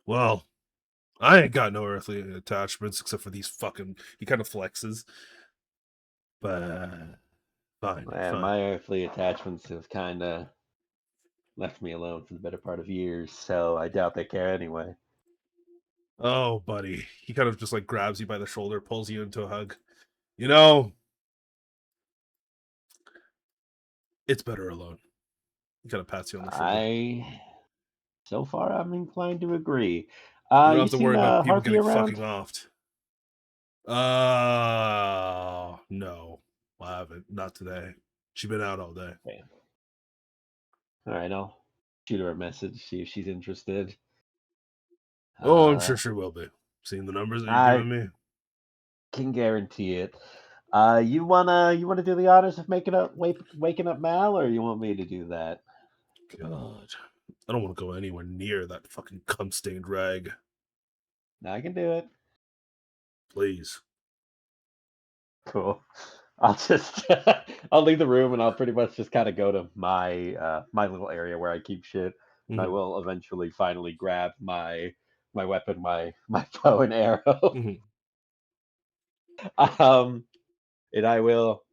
Well, I ain't got no earthly attachments except for these fucking. He kind of flexes. But fine, Man, fine. my earthly attachments have kind of left me alone for the better part of years, so I doubt they care anyway. Oh, buddy. He kind of just like grabs you by the shoulder, pulls you into a hug. You know, it's better alone. He kind of pats you on the shoulder. So far, I'm inclined to agree. You don't You have to seen worry about people Harpy getting around? fucking offed. No. I haven't. Not today. She's been out all day. Okay. All right, I'll shoot her a message, see if she's interested. Oh, I'm sure she will be. Seeing the numbers that you're I giving me. can guarantee it. You wanna do the honors of waking up Mal, or you want me to do that? God. I don't want to go anywhere near that fucking cum-stained rag. I can do it. Please. Cool. I'll just I'll leave the room and I'll pretty much just kind of go to my little area where I keep shit. And I Mhm. will eventually finally grab my weapon, my bow and arrow. Mhm. um, and I will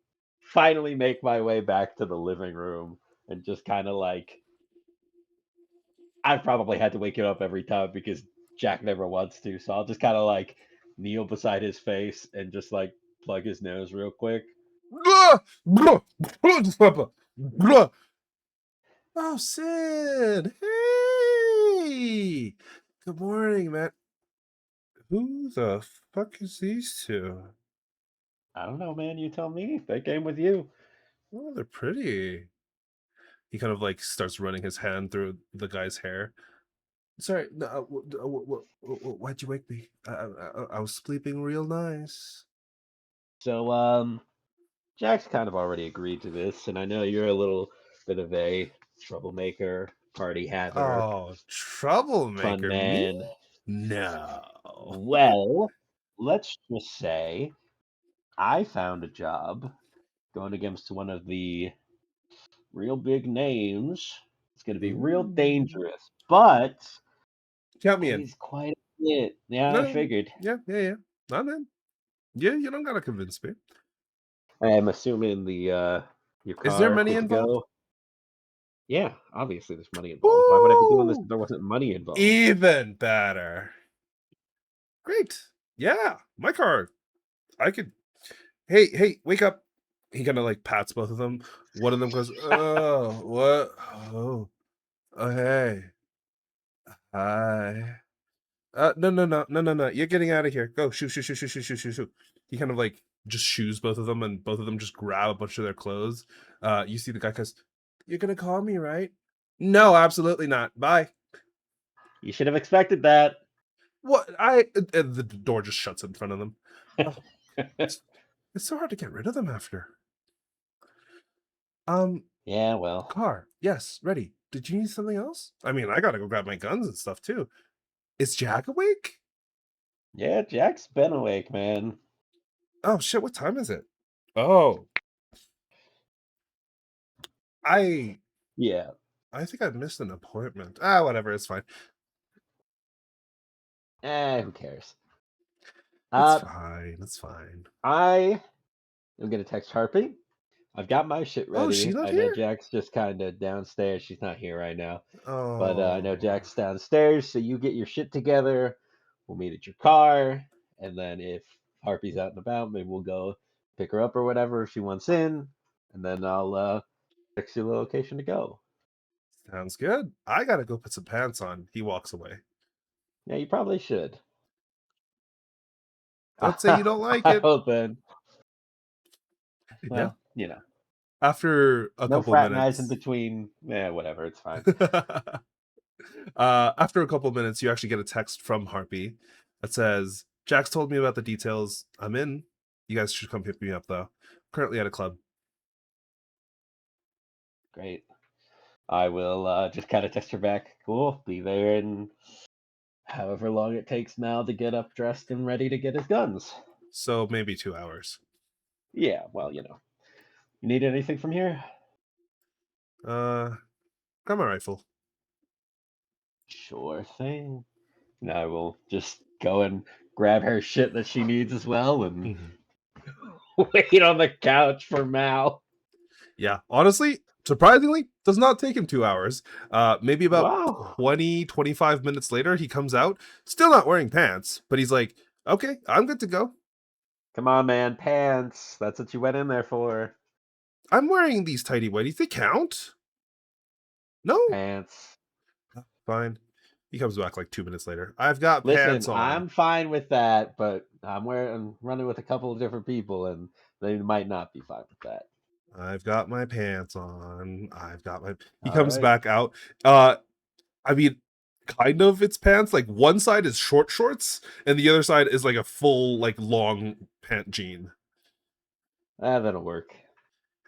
finally make my way back to the living room and just kind of like I probably had to wake it up every time because Jack never wants to, so I'll just kind of like kneel beside his face and just like plug his nose real quick. Oh, Sid. Hey. Good morning, man. Who the fuck is these two? I don't know, man. You tell me. They came with you. Oh, they're pretty. He kind of like starts running his hand through the guy's hair. Sorry, no, why'd you wake me? I was sleeping real nice. So, Jack's kind of already agreed to this, and I know you're a little bit of a troublemaker, party haver, Oh, fun troublemaker, me? man. No. Well, let's just say I found a job going against one of the real big names. It's going to be real Ooh. dangerous, but Count me in. He's quite a bit. Yeah, I No, figured. yeah. I'm in. Yeah, you don't gotta convince me. I'm assuming the your Is there car money good to involved? go. Yeah, obviously there's money involved. Why would I be doing this if Woo! there wasn't money involved? Even better. Great. Yeah, my car. I could. Hey, wake up. He kind of like pats both of them. One of them goes, "Oh, what? Oh, hey, hi. No. You're getting out of here. Go, shoot. He kind of like just shoos both of them, and both of them just grab a bunch of their clothes. You see the guy goes, "You're gonna call me, right?" No, absolutely not. Bye. You should have expected that. What? The door just shuts in front of them. Oh, it's so hard to get rid of them after. Yeah, well. Car. Yes, ready. Did you need something else? I mean, I gotta go grab my guns and stuff too. Is Jack awake? Yeah, Jack's been awake, man. Oh shit, what time is it? Oh. Yeah. I think I missed an appointment. Ah, whatever, it's fine. Who cares? It's fine. I am gonna text Harpy. I've got my shit Oh, is she ready. not I know here? Jack's just kind of downstairs. She's not here right now. Oh. But I know Jack's downstairs, so you get your shit together. We'll meet at your car, and then if Harpy's out and about, maybe we'll go pick her up or whatever if she wants in, and then I'll text you the location to go. Sounds good. I gotta go put some pants on. He walks away. Yeah, you probably should. Don't say you don't like it. Well then, Yeah. well, you know, After a no couple fraternizing minutes. between. Yeah, whatever, it's fine. After a couple minutes, you actually get a text from Harpy that says, "Jack's told me about the details. I'm in. You guys should come pick me up, though. Currently at a club." Great. I will just kind of text her back. Cool. Be there in however long it takes Mal to get up, dressed, and ready to get his guns. So maybe 2 hours. Yeah, well, you know. You need anything from here? Got my rifle. Sure thing. And I will just go and grab her shit that she needs as well and wait on the couch for Mal. Yeah, honestly, surprisingly, does not take him 2 hours. Maybe about Wow. 25 minutes later, he comes out, still not wearing pants, but he's like, "Okay, I'm good to go. Come on, man. Pants. That's what you went in there for. I'm wearing these tighty whities. They count." No? Pants. Fine. He comes back like 2 minutes later. "I've got Listen, pants on." I'm fine with that, but I'm running with a couple of different people, and they might not be fine with that. "I've got my pants on. I've got my..." He All comes right. back out. I mean, kind of it's pants. Like one side is short shorts, and the other side is like a full, like long pant jean. That'll work.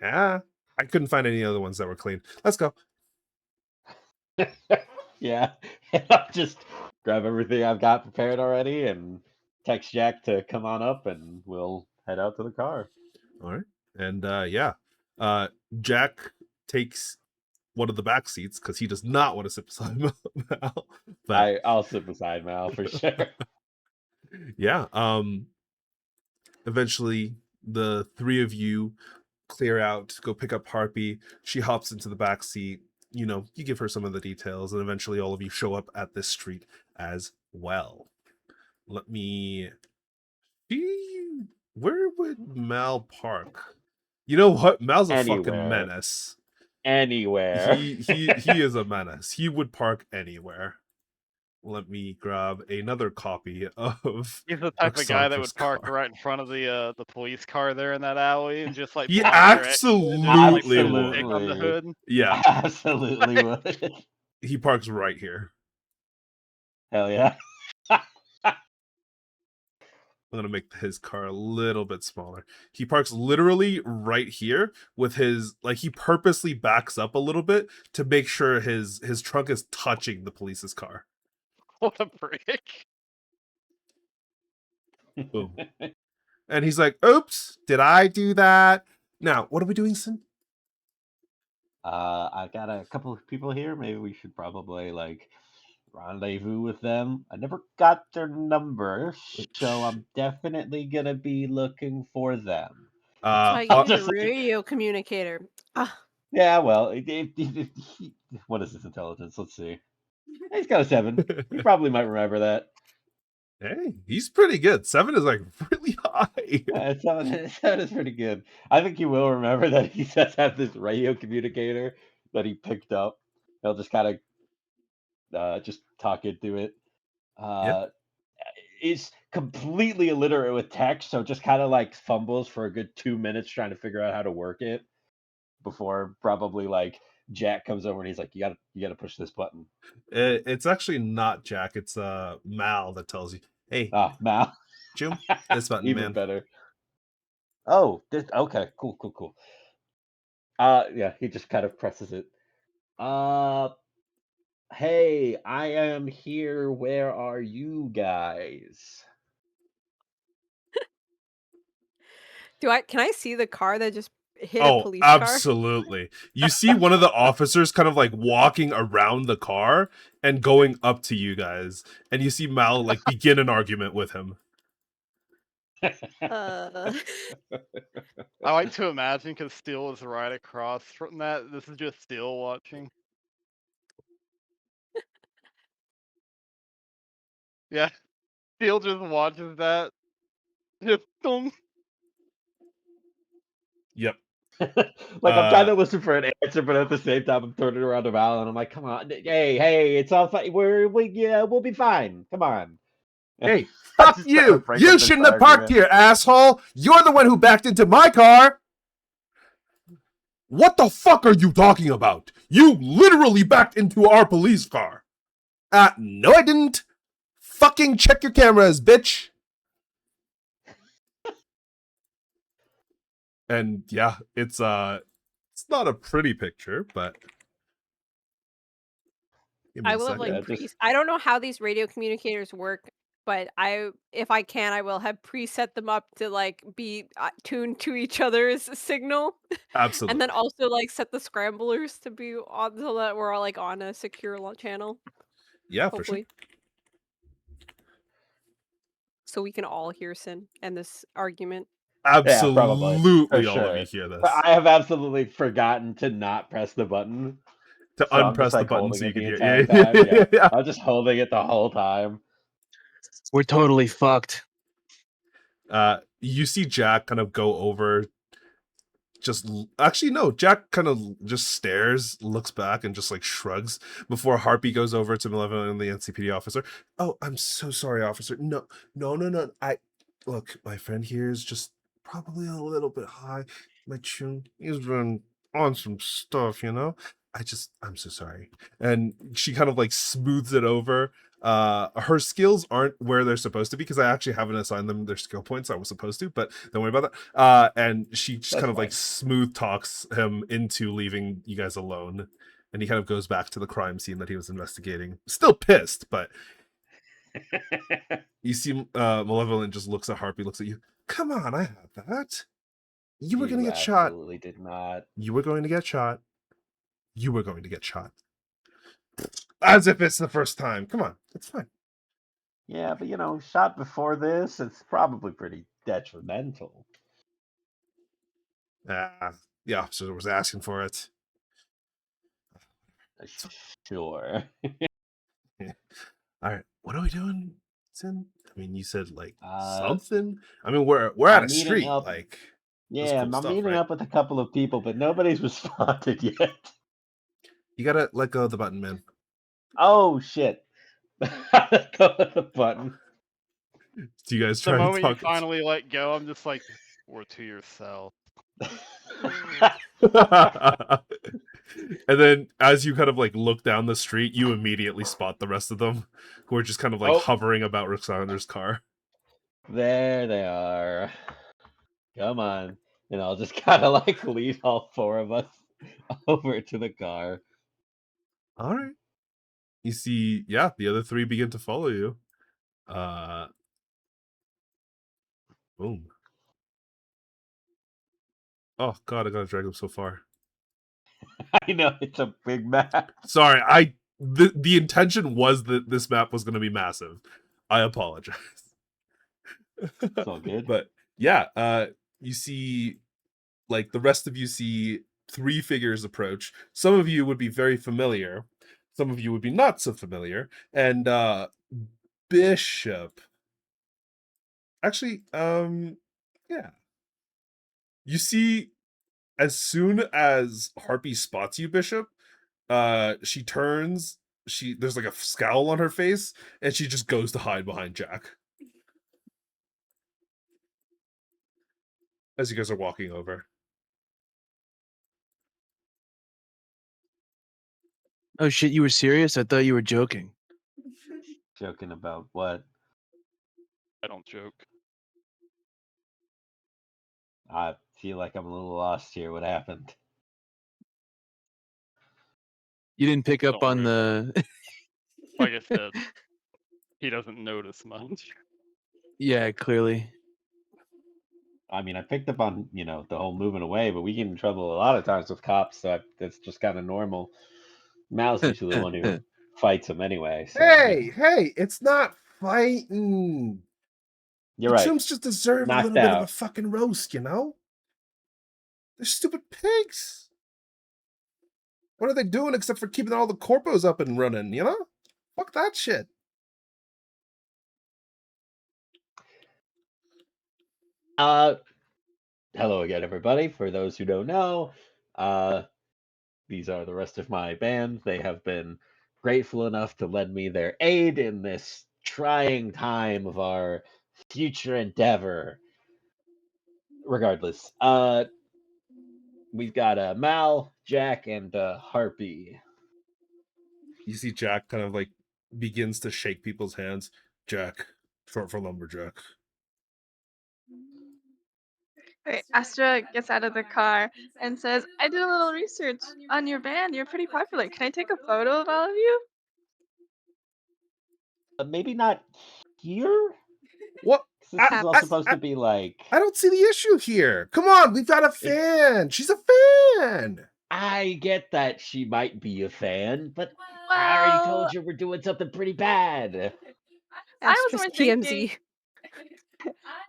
Yeah. I couldn't find any other ones that were clean. Let's go. Yeah. I'll just grab everything I've got prepared already and text Jack to come on up, and we'll head out to the car. All right. And yeah. Jack takes one of the back seats because he does not want to sit beside Mal. But I'll sit beside Mal for sure. yeah. Eventually the three of you clear out, go pick up Harpy. She hops into the back seat. You know, you give her some of the details, and eventually all of you show up at this street as well. Let me see. Where would Mal park? You know what? Mal's a fucking Anywhere. menace. Anywhere. He is a menace. He would park anywhere. Let me grab another copy of He's the type of guy that would Roxandra's park car. right in front of the police car there in that alley and just like He pull out your absolutely and, would. stick on the hood. Yeah, Absolutely would. he parks right here. Hell yeah. I'm gonna make his car a little bit smaller. He parks literally right here with his, like, he purposely backs up a little bit to make sure his trunk is touching the police's car. What a prick. Boom. And he's like, "Oops, did I do that?" Now, what are we doing, Sin? I've got a couple of people here. Maybe we should probably like rendezvous with them. I never got their number, so I'm definitely gonna be looking for them. That's why I'll you need a just like, radio communicator. Ah, yeah, well, what is his intelligence? Let's see. He's got a 7. He probably might remember that. Hey, he's pretty good. 7 is like really high. Yeah, 7 is pretty good. I think he will remember that he does have this radio communicator that he picked up. He'll just kind of just talk into it. Yeah. Uh, is completely illiterate with text, so just kind of like fumbles for a good 2 minutes trying to figure out how to work it before probably like Jack comes over and he's like, you gotta push this button. It's actually not Jack. It's Mal that tells you, hey, Ah, Mal. Jim, this button, Even man. better. Oh, okay, cool. Yeah, he just kind of presses it. Hey, I am here. Where are you guys? can I see the car that just hit a Oh, police car? absolutely. You see one of the officers kind of like walking around the car and going up to you guys, and you see Mal like begin an argument with him. Uh, I like to imagine because Steel is right across from that. This is just Steel watching. Yeah, Steel just watches that. Just dong. Yep. Like I'm trying to listen for an answer, but at the same time I'm turning around to Val and I'm like, come on, hey, it's all fine. We'll be fine. Come on. Hey, I fuck just try to you! break You up this shouldn't have parked argument. here, asshole! You're the one who backed into my car! What the fuck are you talking about? You literally backed into our police car! No I didn't! Fucking check your cameras, bitch! And yeah, it's not a pretty picture, but give me I a will have second. like Yeah, just I don't know how these radio communicators work, but if I can, I will have preset them up to like be tuned to each other's signal, Absolutely. and then also like set the scramblers to be on so that we're all like on a secure channel. Yeah, for Hopefully, sure. so we can all hear Sin and this argument. yeah, probably Absolutely for all of you sure. hear this. But I have absolutely forgotten to not press the button, To so I'm just unpress the like button holding so you it can the hear. entire Yeah, time. Yeah, yeah. I'm just holding it the whole time. We're totally fucked. You see Jack kind of go over. Actually, no, Jack kind of just stares, looks back, and just like shrugs before Harpy goes over to Malevolent and the NCPD officer. Oh, I'm so sorry, officer. No. Look, my friend here is just probably a little bit high. My tune, he's been on some stuff, you know? I'm so sorry. And she kind of like smooths it over. Her skills aren't where they're supposed to be because I actually haven't assigned them their skill points. I was supposed to, but don't worry about that. And she just That's kind of like fine. smooth talks him into leaving you guys alone. And he kind of goes back to the crime scene that he was investigating. Still pissed, but you see Malevolent just looks at Harpy, looks at you. Come on, I have that. You were going to get shot. Absolutely did not. You were going to get shot. You were going to get shot. As if it's the first time. Come on, it's fine. Yeah, but shot before this, it's probably pretty detrimental. The officer was asking for it. Sure. All right, what are we doing, Sin? I mean, you said like Uh, something. I mean, we're at I'm a meeting street. up. Like, that's Yeah, cool I'm stuff, meeting right? up with a couple of people, but nobody's responded yet. You gotta let go of the button, man. Oh shit! Let go of the button. Do you guys The try to moment you talk? finally let go, I'm just like, or to yourself. And then as you kind of like look down the street, you immediately spot the rest of them who are just kind of like Oh. hovering about Roxander's car. There they are. Come on. And I'll just kind of like lead all 4 of us over to the car. All right. You see, yeah, the other 3 begin to follow you. Boom. Oh god, I gotta drag them so far. I know it's a big map. Sorry, I the intention was that this map was going to be massive. I apologize. It's all good. But yeah, you see, like, the rest of you see 3 figures approach. Some of you would be very familiar. Some of you would be not so familiar. And Bishop. Actually, yeah. You see, as soon as Harpy spots you, Bishop, she turns, there's like a scowl on her face, and she just goes to hide behind Jack. As you guys are walking over. Oh shit, you were serious? I thought you were joking. Joking about what? I don't joke. I feel like I'm a little lost here. What happened? You didn't pick up Don't on the Like I said, he doesn't notice much. Yeah, clearly. I mean, I picked up on, the whole moving away, but we get in trouble a lot of times with cops, so that's just kind of normal. Mal's usually the one who fights them anyway. So, Hey, it's not fighting. You're The right. chumps just deserve a Knocked little bit of a out. fucking roast, you know? They're stupid pigs. What are they doing except for keeping all the corpos up and running, you know? Fuck that shit. Hello again, everybody. For those who don't know, these are the rest of my band. They have been grateful enough to lend me their aid in this trying time of our future endeavor. Regardless, we've got Mal, Jack, and Harpy. You see Jack kind of like begins to shake people's hands. Jack, short for lumberjack. Okay, Astra gets out of the car and says, I did a little research on your band. You're pretty popular. Can I take a photo of all of you? Maybe not here. What? 'Cause this is all supposed to be like. I don't see the issue here. Come on, we've got a fan. She's a fan. I get that she might be a fan, but I already told you we're doing something pretty bad. I was Astra's more TMZ. thinking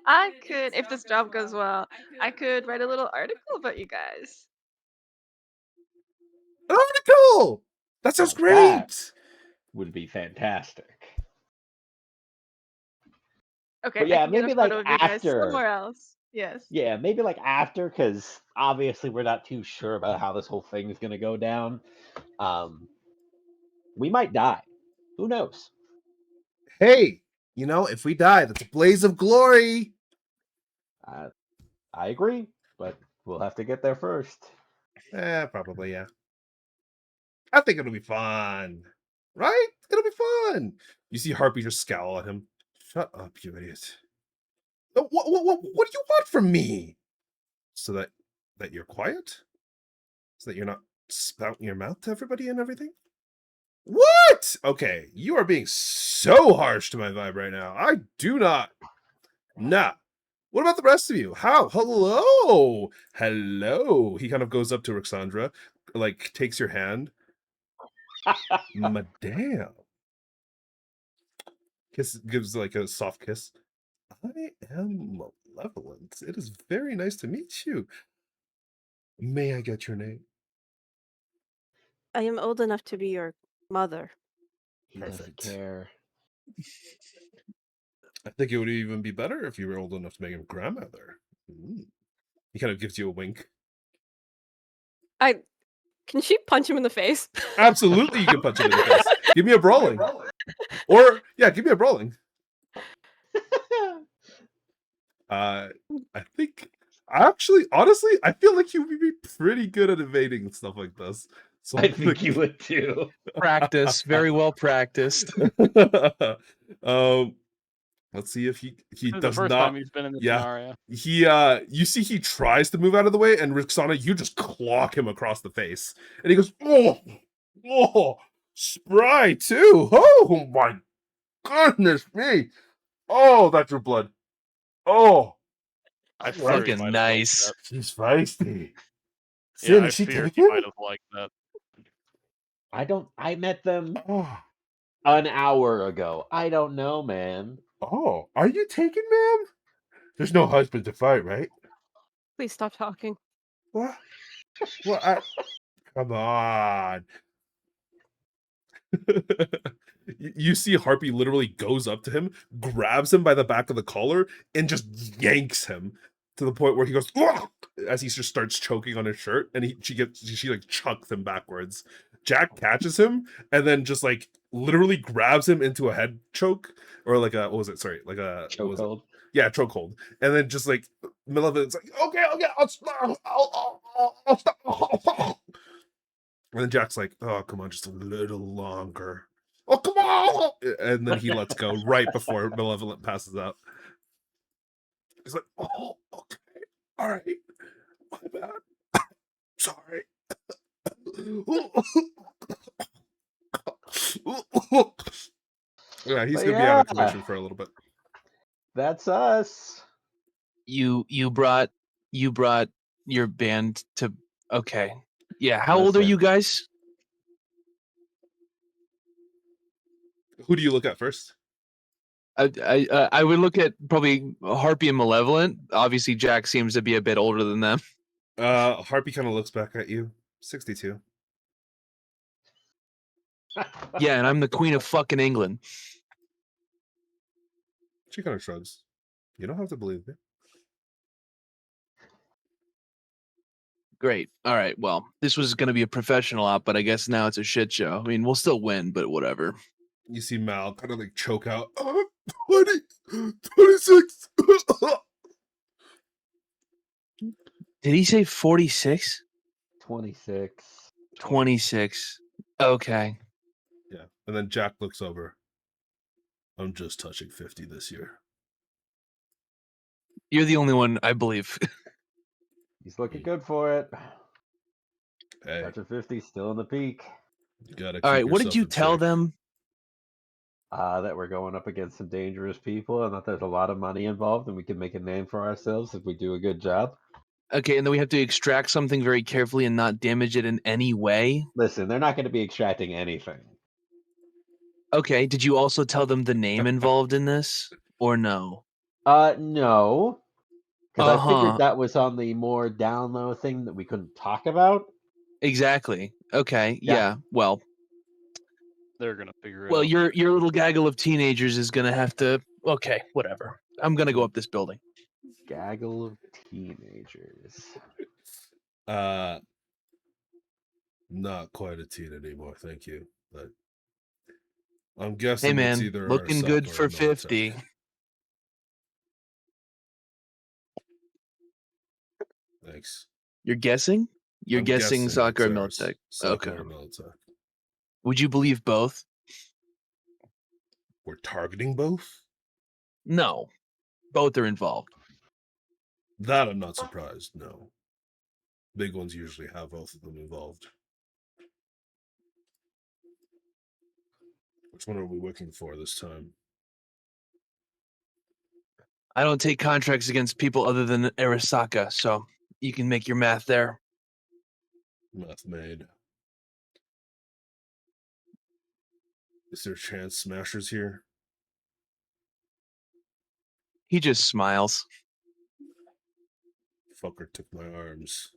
I could, if this job goes well, I could write a little article about you guys. An article. That sounds Now that great. would be fantastic. Okay, But yeah, I can get maybe a photo like of you guys after. somewhere else. Yes. Yeah, maybe like after, because obviously we're not too sure about how this whole thing is gonna go down. We might die. Who knows? Hey, if we die, that's a blaze of glory. I agree, but we'll have to get there first. Probably, yeah. I think it'll be fun. Right? It'll be fun. You see Harpy just scowl at him. Shut up, you idiot. What do you want from me? So that you're quiet? So that you're not spouting your mouth to everybody and everything? What? Okay, you are being so harsh to my vibe right now. I do not. Nah. What about the rest of you? How? Hello. He kind of goes up to Rixandra, like takes your hand. Madame. Gives like a soft kiss. I am malevolent. It is very nice to meet you. May I get your name? I am old enough to be your mother. He doesn't Perfect. care. I think it would even be better if you were old enough to make him grandmother. He kind of gives you a wink. Can she punch him in the face? Absolutely, you can punch him in the face. Give me a brawling. Or, yeah, give me a brawling. I think, honestly, I feel like you would be pretty good at evading and stuff like this. So I think you would too. Practice, very well practiced. Let's see if he This is the does first not. time he's been in this Yeah. scenario. You see he tries to move out of the way, and Rixana, you just clock him across the face. And he goes, oh, spry too. Oh my goodness me. Oh, that drew blood. Oh, I Fucking figured he might have liked nice. that. she's feisty. Yeah, Sin, I is she feared he taken? might have liked that. I met them Oh, an hour ago. I don't know, man. oh, are you taken, ma'am? There's no husband to fight, right? Please stop talking. What? What? Come on. You see Harpy literally goes up to him, grabs him by the back of the collar, and just yanks him to the point where he goes "Ugh!" as he just starts choking on his shirt, and she like chucks him backwards. Jack catches him and then just like literally grabs him into a head choke or like a what was it? Sorry, like a what was it? Chokehold. Yeah, chokehold. And then just like Malevolent's like, okay, I'll stop. I'll stop. And then Jack's like, oh, come on, just a little longer. Oh, come on! And then he lets go right before Malevolent passes out. He's like, oh, okay. All right. My bad. Sorry. Yeah, he's But going to be out of yeah. commission for a little bit. That's us. You brought your band to. Okay. Yeah. How old are Listen. you guys? Who do you look at first? I would look at probably Harpy and Malevolent. Obviously, Jack seems to be a bit older than them. Harpy kind of looks back at you. 62. Yeah, and I'm the Queen of fucking England. She kind of shrugs. You don't have to believe me. Great. All right. Well, this was going to be a professional op, but I guess now it's a shit show. I mean, we'll still win, but whatever. You see Mal kind of like choke out. 20, 26. Did he say 46? 26. 26. Okay. Yeah. And then Jack looks over. I'm just touching 50 this year. You're the only one I believe. He's looking good for it. Hey, Touch of 50, still in the peak. you gotta keep All right. What did yourself you in tell shape. them? That we're going up against some dangerous people and that there's a lot of money involved and we can make a name for ourselves if we do a good job. Okay, and then we have to extract something very carefully and not damage it in any way. Listen, they're not going to be extracting anything. Okay. Did you also tell them the name involved in this, or no? No. Because I Uh-huh. figured that was on the more down low thing that we couldn't talk about. Exactly. Okay. Yeah. Yeah. Well, They're gonna figure it well, out. your little gaggle of teenagers is gonna have to. Okay, whatever. I'm gonna go up this building. Gaggle of teenagers. Not quite a teen anymore, thank you. But I'm guessing Hey it's man, either looking Arasaka good or for military. 50. Thanks. You're guessing? You're I'm guessing guessing soccer or it's Militech. Soccer Okay. or Militech. Would you believe both? We're targeting both? No. Both are involved. That I'm not surprised, no. Big ones usually have both of them involved. Which one are we working for this time? I don't take contracts against people other than Arasaka, so you can make your math there. Math made. Is there a chance Smasher's here? He just smiles. Fucker took my arms.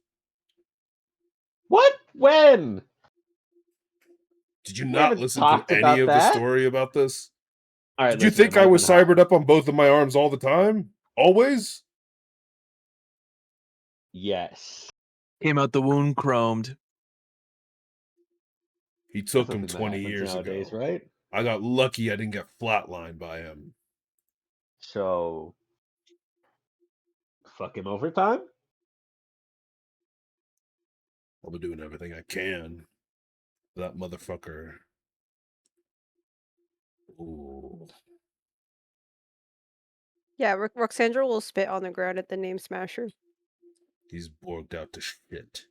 What? When? Did you We not haven't listen to talked any about of the that. story about this? All right, Did you listen, it think might I have was been hot. cybered up on both of my arms all the time? Always? Yes. Came out the wound chromed. He That's took a him thing that 20 happens years nowadays, ago. right? I got lucky I didn't get flatlined by him. So, fuck him overtime? I'll be doing everything I can. That motherfucker. Ooh. Yeah, Roxandra will spit on the ground at the name Smasher. He's borged out to shit.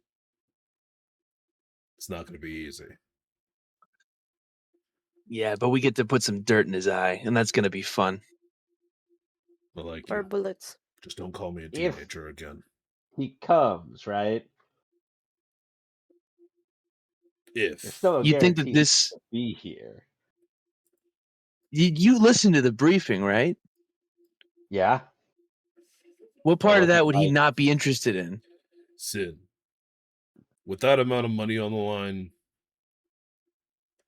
It's not going to be easy. Yeah, but we get to put some dirt in his eye, and that's gonna be fun. I like Or you. bullets. Just don't call me a If- teenager again. He comes, right? There's If still no You think that guarantee this? to be here. You listened to the briefing, right? Yeah. What Or part of was it that would he like not be interested in? Sid, with that amount of money on the line,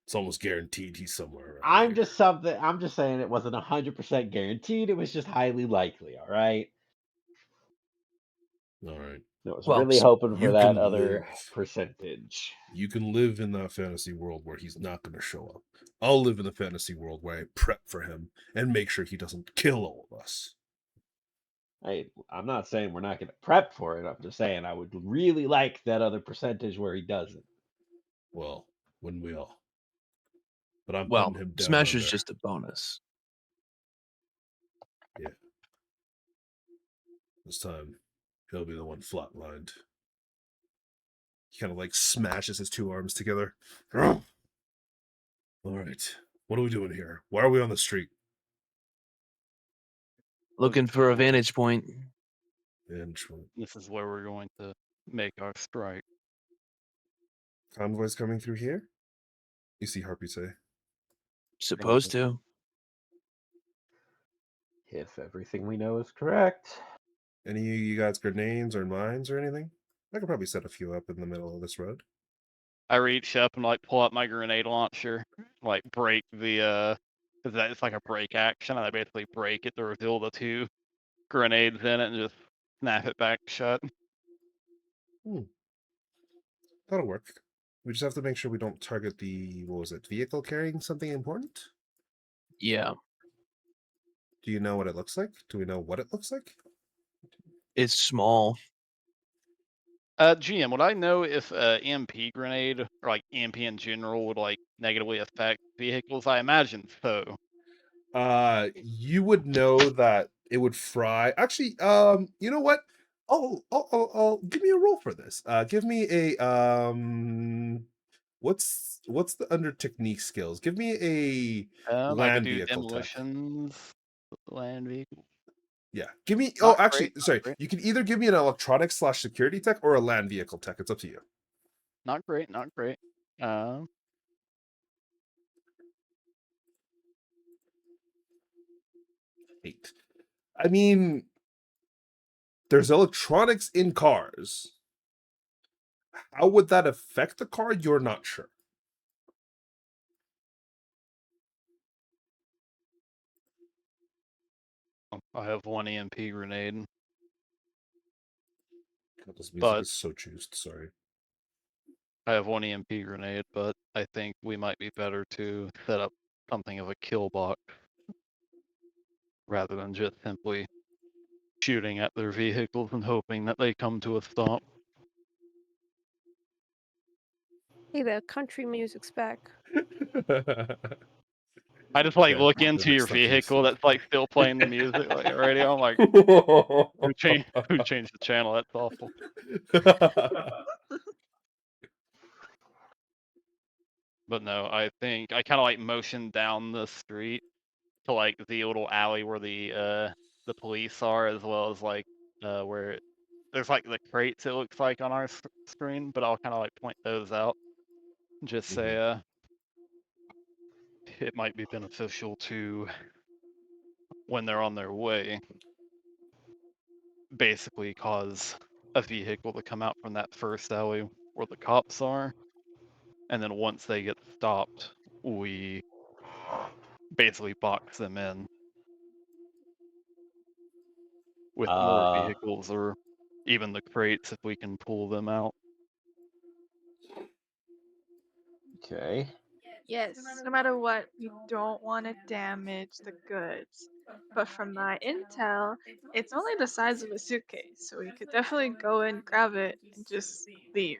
it's almost guaranteed he's somewhere around here. I'm just saying it wasn't 100% guaranteed. It was just highly likely. All right. All right. I was Well, really hoping for You that can other live. percentage. You can live in that fantasy world where he's not going to show up. I'll live in the fantasy world where I prep for him and make sure he doesn't kill all of us. I'm not saying we're not going to prep for it. I'm just saying I would really like that other percentage where he doesn't. Well, wouldn't we all? But I'm well, putting him down Smasher's under. just a bonus. This time, he'll be the one flatlined. He kind of like smashes his two arms together. All right. What are we doing here? Why are we on the street? Looking for a vantage point. And This is where we're going to make our strike. convoys coming through here? You see Harpy say. Supposed to. If everything we know is correct. Any of you guys grenades or mines or anything? I could probably set a few up in the middle of this road. I reach up and like pull out my grenade launcher, like break the because it's like a break action, and I basically break it to reveal the two grenades in it and just snap it back shut. That'll work. We just have to make sure we don't target the, what was it, vehicle carrying something important? Yeah, Do you know what it looks like? Do we know what it looks like? it's small. GM, would I know if EMP grenade or like EMP in general would like negatively affect vehicles? I imagine so. You would know that it would fry. Actually, you know what? I'll give me a roll for this. Give me a what's the under technique skills? Give me a I could land do vehicle tech. demolitions, land vehicle. Yeah, give me. Not Actually, great, not sorry. great. You can either give me an electronics / security tech or a land vehicle tech. It's up to you. Not great, not great. 8. I mean, there's electronics in cars. How would that affect the car? You're not sure. I have one EMP grenade, God, this music but is so juiced. Sorry. I have one EMP grenade, but I think we might be better to set up something of a kill box rather than just simply shooting at their vehicles and hoping that they come to a stop. Hey, the country music's back. I just like Okay, look the into next your step is- vehicle that's like still playing the music like radio. I'm like, who changed the channel? That's awful. But no, I think I kind of like motion down the street to like the little alley where the police are, as well as like where there's like the crates it looks like on our screen, but I'll kind of like point those out. Just say it might be beneficial to, when they're on their way, basically cause a vehicle to come out from that first alley where the cops are, and then once they get stopped, we basically box them in with more vehicles, or even the crates if we can pull them out. Okay. Yes, no matter what, we don't want to damage the goods. But from my intel, it's only the size of a suitcase, so we could definitely go and grab it and just leave.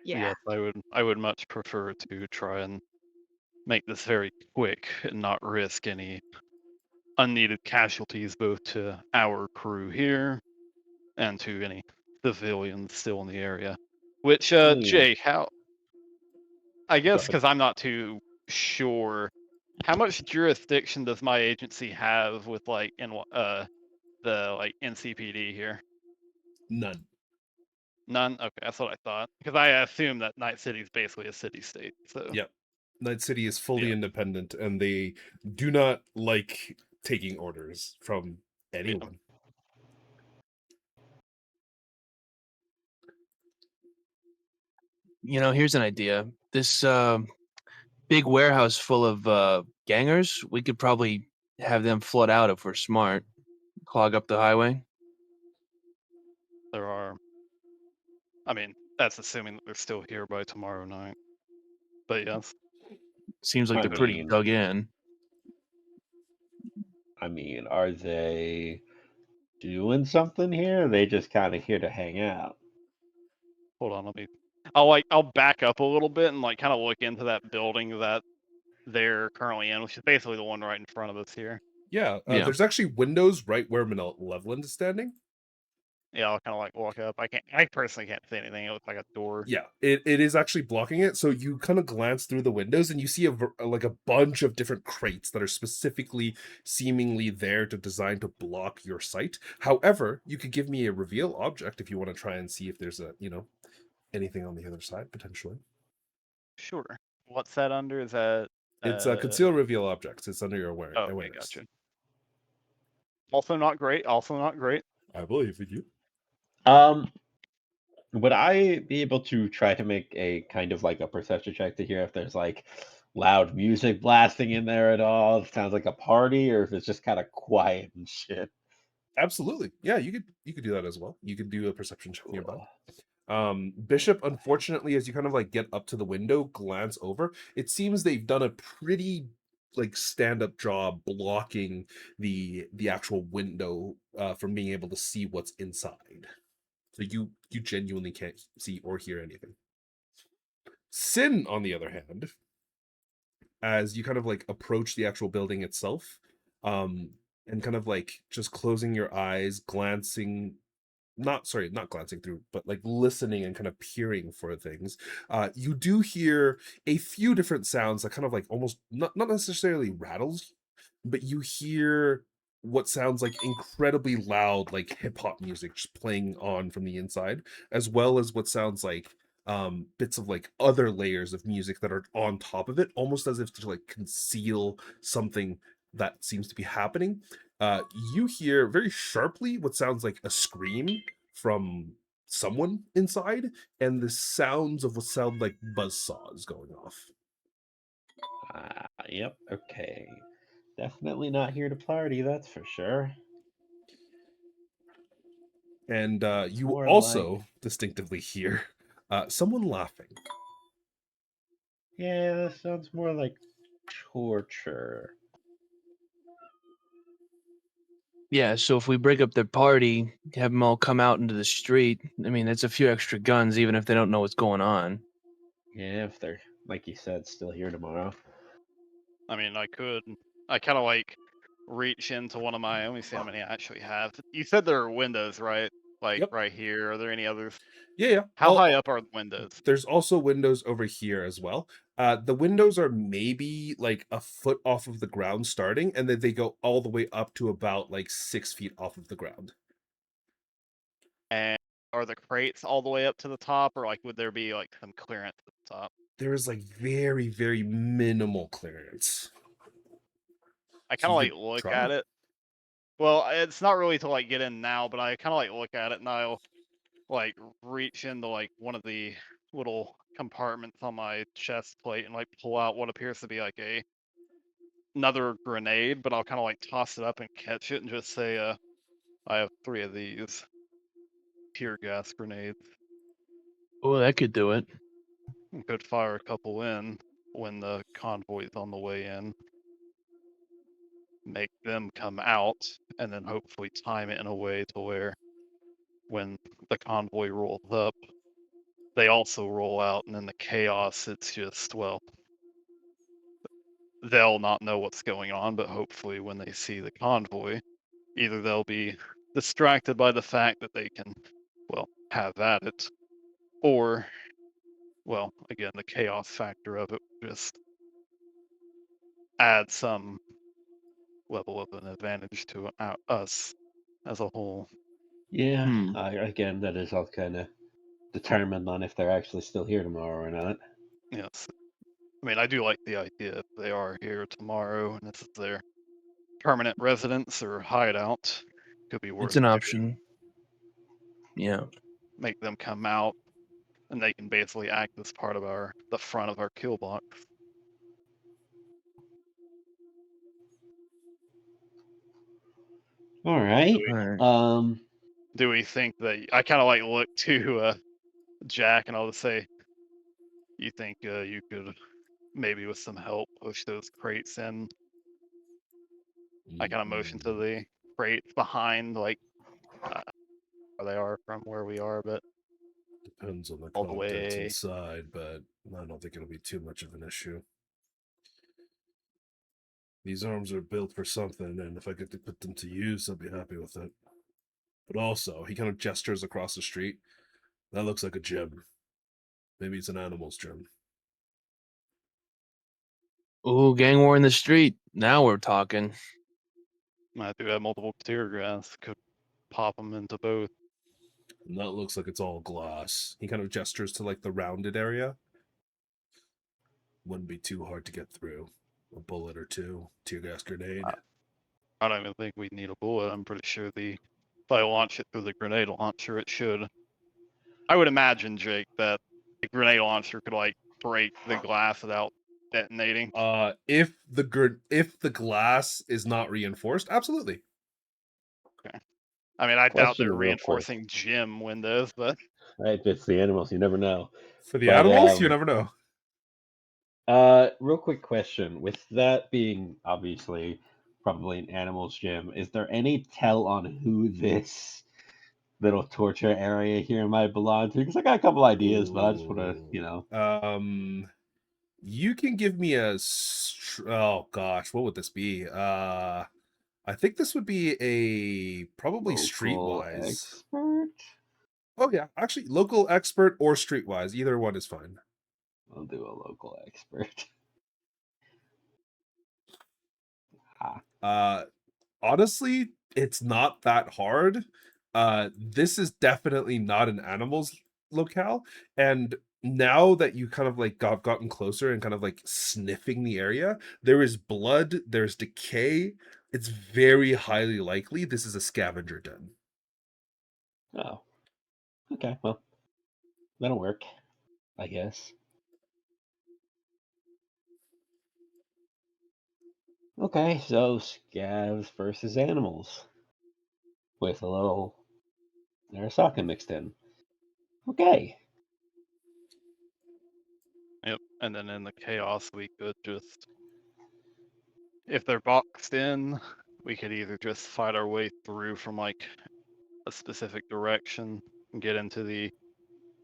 Yeah. Yes, I would much prefer to try and make this very quick and not risk any unneeded casualties both to our crew here and to any civilians still in the area. Which Jake, how I Go guess ahead. because I'm not too sure, how much jurisdiction does my agency have with like in the like NCPD here? None. None. Okay, that's what I thought. Because I assume that Night City is basically a city state. So Yep. Night City is fully Yeah. independent, and they do not like taking orders from anyone. Here's an idea. This big warehouse full of gangers, we could probably have them flood out if we're smart. Clog up the highway. there are. I mean, that's assuming that they're still here by tomorrow night. But yes, Seems like I they're pretty mean, dug in. are they doing something here? Or are they just kind of here to hang out? hold on. I'll back up a little bit and kind of look into that building that they're currently in, which is basically the one right in front of us here. Yeah, Yeah. there's actually windows right where Malevolent is standing. Yeah, I'll kind of walk up. I personally can't see anything. It looks like a door. Yeah, it is actually blocking it. So you kind of glance through the windows and you see a bunch of different crates that are specifically seemingly there to design to block your sight. However, you could give me a reveal object if you want to try and see if there's anything on the other side potentially. Sure. What's that under? Is that It's conceal reveal objects. It's under your Oh, okay, awareness. gotcha. Also not great. I believe in you. Would I be able to try to make a kind of like a perception check to hear if there's like loud music blasting in there at all? It sounds like a party, or if it's just kind of quiet and shit. Absolutely. Yeah, you could do that as well. You could do a perception check nearby. Cool. Bishop, unfortunately, as you kind of get up to the window, glance over, it seems they've done a pretty stand-up job blocking the actual window from being able to see what's inside. So you genuinely can't see or hear anything. Sin, on the other hand, as you kind of approach the actual building itself, and kind of just closing your eyes, glancing not glancing through, but listening and kind of peering for things, you do hear a few different sounds that kind of almost not necessarily rattles, but you hear what sounds like incredibly loud hip-hop music just playing on from the inside, as well as what sounds like bits of other layers of music that are on top of it, almost as if to conceal something that seems to be happening. You hear very sharply what sounds like a scream from someone inside, and the sounds of what sound like buzzsaws going off. Yep. Okay. Definitely not here to party. That's for sure. And you More also distinctively hear someone laughing. Yeah, that sounds more like torture. Yeah, so if we break up their party, have them all come out into the street, I mean, that's a few extra guns, even if they don't know what's going on. Yeah, if they're, like you said, still here tomorrow. I mean, I kind of reach into one of my. Let me see how many I actually have. You said there are windows, right? Yep. Right here. Are there any others? Yeah. How high up are the windows? There's also windows over here as well. The windows are maybe a foot off of the ground starting, and then they go all the way up to about 6 feet off of the ground. And are the crates all the way up to the top, or would there be some clearance at the top? There is very, very minimal clearance. I kind of look at it. Well, it's not really to get in now, but I kind of look at it and I'll reach into one of the little compartments on my chest plate and pull out what appears to be another grenade, but I'll kind of toss it up and catch it and just say, I have 3 of these tear gas grenades. Oh, that could do it. Could fire a couple in when the convoy's on the way in. Make them come out, and then hopefully time it in a way to where when the convoy rolls up, they also roll out, and in the chaos, it's just, well, they'll not know what's going on, but hopefully when they see the convoy, either they'll be distracted by the fact that they can, well, have at it, or, well, again, the chaos factor of it just add some level of an advantage to us as a whole. Yeah, again, that is all kind of determined on if they're actually still here tomorrow or not. Yes. I mean, I do like the idea if they are here tomorrow and this is their permanent residence or hideout. Could be worth It's an doing. option. Yeah. Make them come out, and they can basically act as part of the front of our kill box. All right. Do All right. Do we think that I kind of like look to Jack and I'll just say, you think you could maybe with some help push those crates in? I kind of motion to the crates behind, like where they are from where we are, but Depends on the all the contents way. inside, but I don't think it'll be too much of an issue. These arms are built for something, and if I get to put them to use, I'll be happy with it. But also, he kind of gestures across the street. That looks like a gym. Maybe it's an animal's gym. Ooh, gang war in the street. Now we're talking. I do have multiple tear gas. Could pop them into both. And that looks like it's all glass. He kind of gestures to like the rounded area. Wouldn't be too hard to get through. A bullet or two, tear gas grenade. I don't even think we need a bullet. I'm pretty sure if I launch it through the grenade launcher, it should. I would imagine, Jake, that the grenade launcher could like break the glass without detonating. If the glass is not reinforced, absolutely. I mean, I doubt Question they're real quick. reinforcing gym windows, but Right, it's the animals. You never know. For the But, animals, you never know. Real quick question. With that being obviously probably an animal's gym, is there any tell on who this little torture area here might belong to? Because I got a couple ideas, but I just want to, You can give me oh gosh, what would this be? I think this would be a probably local streetwise. expert. Oh yeah, actually, local expert or streetwise, either one is fine. I'll do a local expert. Honestly, it's not that hard. This is definitely not an animals locale, and now that you kind of like gotten closer and kind of like sniffing the area, there is blood, there's decay. It's very highly likely this is a scavenger den. Oh, okay. Well, that'll work, I guess. Okay, so scavs versus animals with a little Arasaka mixed in. Okay. yep. And then in the chaos, we could just, if they're boxed in, we could either just fight our way through from like a specific direction and get into the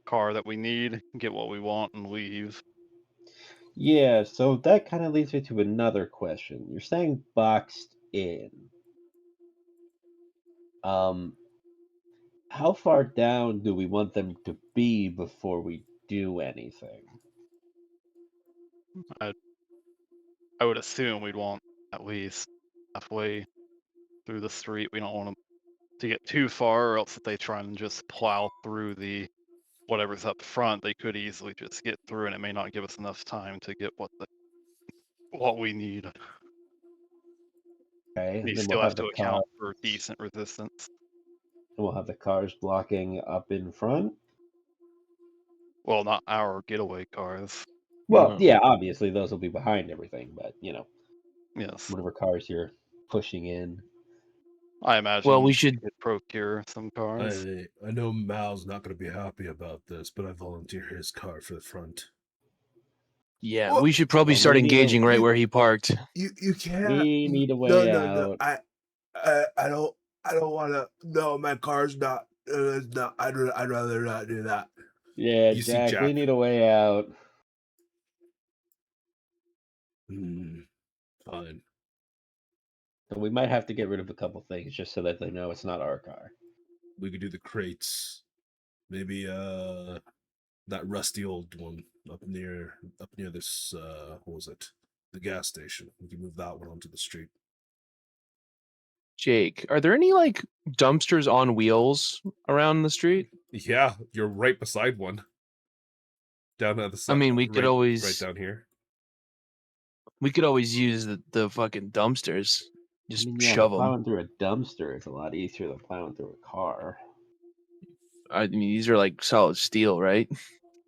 car that we need, get what we want, and leave. Yeah, so that kind of leads me to another question. You're saying boxed in. How far down do we want them to be before we do anything? I would assume we'd want at least halfway through the street. We don't want them to get too far, or else if they try and just plow through the whatever's up front, they could easily just get through, and it may not give us enough time to get what we need. Okay, And you then still we'll have have to the account for decent resistance. cars blocking up in front. Well, not our getaway cars. Well, No. yeah, obviously those will be behind everything, but Yes, whatever cars you're pushing in. I imagine Well, we we should. could procure some cars. I know Mao's not going to be happy about this, but I volunteer his car for the front. Yeah, What? we should probably Well, start we need a- engaging right where he parked. You can't. We need a way No. out. I don't want to. No, my car's not. Not. I'd rather not do that. Yeah, You see Jack, we Jack. need a way out. Fine. So we might have to get rid of a couple things just so that they know it's not our car. We could do the crates. Maybe that rusty old one up near this what was it? The gas station. We can move that one onto the street. Jake, are there any like dumpsters on wheels around the street? Yeah, you're right beside one. Down at the I side. mean, we could right always down here. use the fucking dumpsters. I Just mean, yeah, shove but them. plowing through a dumpster is a lot easier than plowing through a car. I mean, these are like solid steel, right?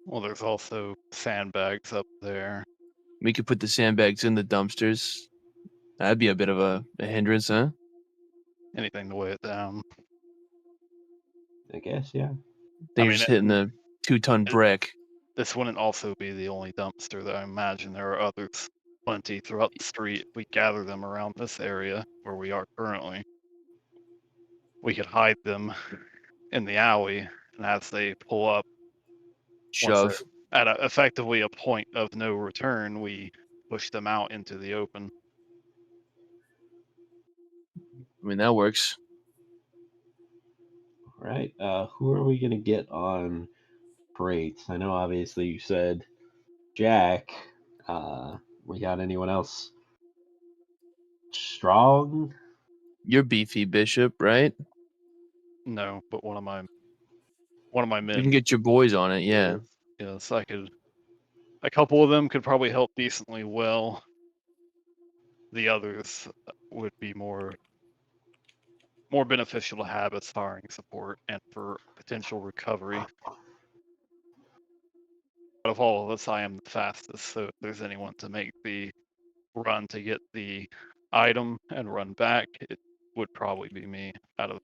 Well, there's also sandbags up there. We could put the sandbags in the dumpsters. That'd be a bit of a hindrance, huh? Anything to weigh it down. I guess, yeah. They're mean, just it- hitting the 2-ton it- brick. This wouldn't also be the only dumpster that I imagine there are others plenty throughout the street. We gather them around this area where we are currently. We could hide them in the alley, and as they pull up, once they're Shove. at effectively a point of no return, we push them out into the open. I mean, that works. All right. Who are we gonna get on crates? I know obviously you said Jack. We got anyone else strong? You're beefy, Bishop, right? No, but one of my men. You can get your boys on it, yeah. Yes, I could. A couple of them could probably help decently well. The others would be more beneficial to have as sparring support and for potential recovery. But of all of us, I am the fastest, so if there's anyone to make the run to get the item and run back, it would probably be me out of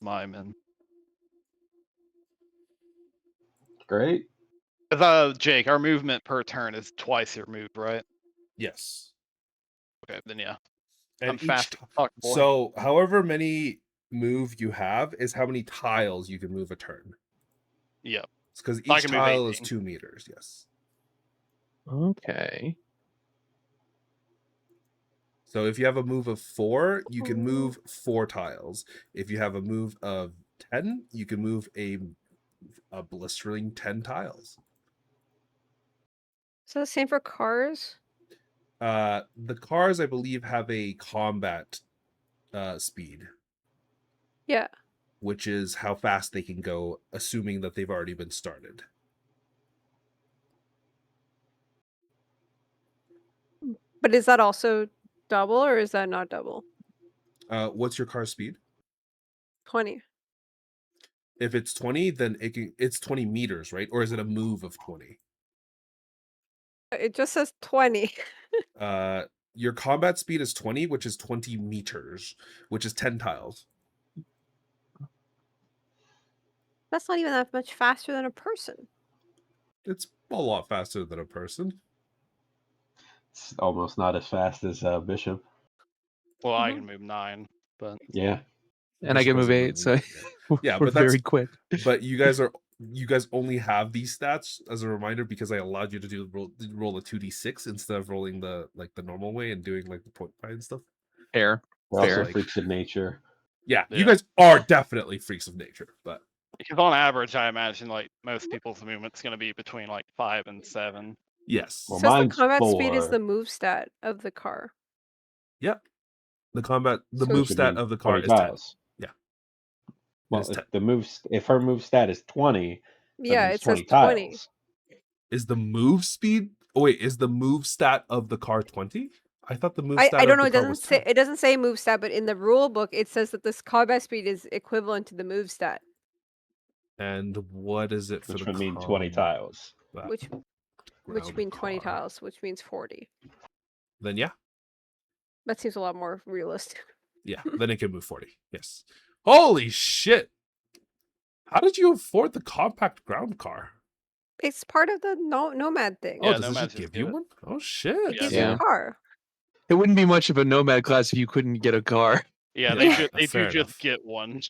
my men. Great. Jake, our movement per turn is twice your move, right? Yes. Okay, then yeah. And I'm each fast as fuck, boy. so however many move you have is how many tiles you can move a turn. Yep. Because I each can move tile is 18. 2 meters, yes. Okay. So if you have a move of 4, you can move 4 tiles. If you have a move of 10, you can move a blistering 10 tiles. So the same for cars? The cars, I believe, have a combat speed, Yeah. which is how fast they can go, assuming that they've already been started. But is that also double or is that not double? What's your car speed? 20. If it's 20, then it's 20 meters, right? Or is it a move of 20? It just says 20. Your combat speed is 20, which is 20 meters, which is 10 tiles. That's not even that much faster than a person. It's a lot faster than a person. It's almost not as fast as Bishop. Well, I Mhm. can move 9, but Yeah. And I can move 8, so Yeah, we're but that's very quick. But you guys only have these stats as a reminder because I allowed you to roll a 2d6 instead of rolling the normal way and doing like the point pie and stuff. Fair. We're also Fair. freaks of nature. Yeah, you Yeah. guys are definitely freaks of nature, but because on average, I imagine like most people's movement's going to be between like 5 and 7. yes. Well, It says the mine's combat speed is 4. the move stat of the car. Yep. The So- move Which would stat mean of the car 20 is 10. tiles. Yeah. Well, is if her move stat is 20, that Yeah, means it says 20 20. tiles. Is the move speed? Oh wait, is the move stat of the car 20? I thought the move stat I don't of know. the It car doesn't was say 10. it doesn't say move stat, but in the rule book it says that this combat speed is equivalent to the move stat, And what is it for Which the would mean 20 tiles. which means 20 tiles, which means 40. Then yeah. That seems a lot more realistic. Yeah, then it can move 40. Yes. Holy shit. How did you afford the compact ground car? It's part of the nomad thing. Oh, Yeah, does it Nomads just just give you give it. one? Oh It shit. gives Yeah. you a car. It wouldn't be much of a nomad class if you couldn't get a car. Yeah, Yeah, they fair do just enough. get one.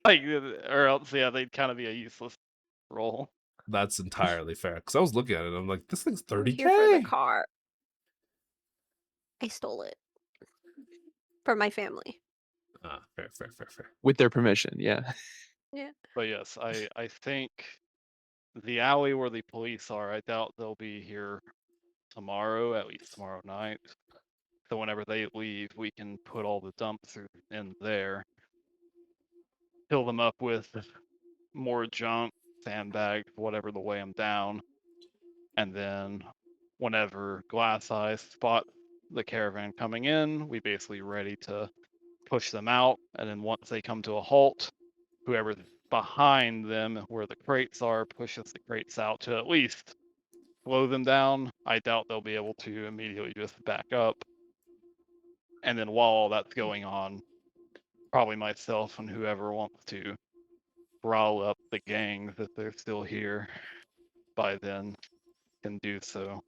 Like, or else, yeah, they'd kind of be a useless roll. That's entirely fair. Because I was looking at it, I'm like, this thing's I'm 30K. here for the car. I stole it from my family. Fair. With their permission, yeah. But yes, I think the alley where the police are, I doubt they'll be here tomorrow, at least tomorrow night. So whenever they leave, we can put all the dumpsters in there, fill them up with more junk, sandbags, whatever to weigh them down, and then whenever Glass Eye spot the caravan coming in, we basically ready to push them out, and then once they come to a halt, whoever's behind them where the crates are pushes the crates out to at least slow them down. I doubt they'll be able to immediately just back up. And then while all that's going on, probably myself and whoever wants to rile up the gangs if they're still here by then can do so.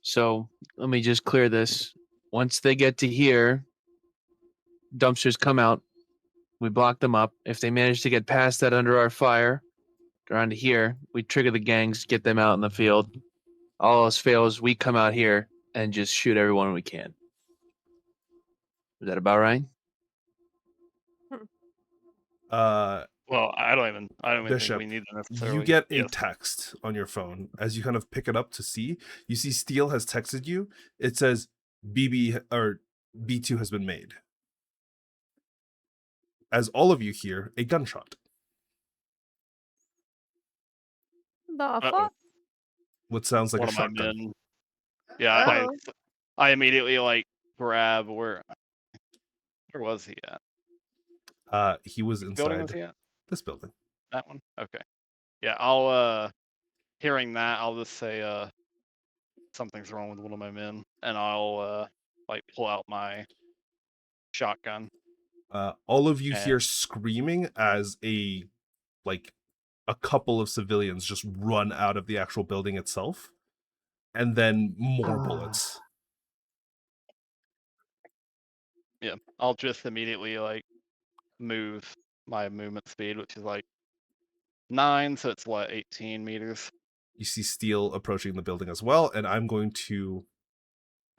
So let me just clear this. Once they get to here, dumpsters come out. We block them up. If they manage to get past that under our fire, around here, we trigger the gangs, get them out in the field. All else fails, we come out here and just shoot everyone we can. Is that about right? Well, I don't even think Bishop, we need to you necessarily. get a Yes. text on your phone as you kind of pick it up to see. You see Steele has texted you. It says BB or B2 has been made. As all of you hear a gunshot. The Uh-oh. fuck? What sounds like One a of my shotgun. men. Yeah, Oh. I immediately like grab where was he at? He was Which building was inside he at? this building. That one? Okay. Yeah, I'll hearing that, I'll just say something's wrong with one of my men, and I'll like pull out my shotgun. All of you And hear screaming as a couple of civilians just run out of the actual building itself, and then more bullets. yeah, I'll just immediately like move my movement speed, which is like 9, so it's what, 18 meters. You see Steele approaching the building as well, and I'm going to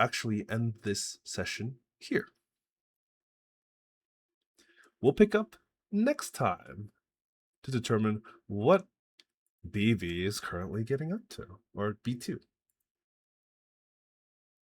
actually end this session here. We'll pick up next time to determine what BV is currently getting up to, or B2.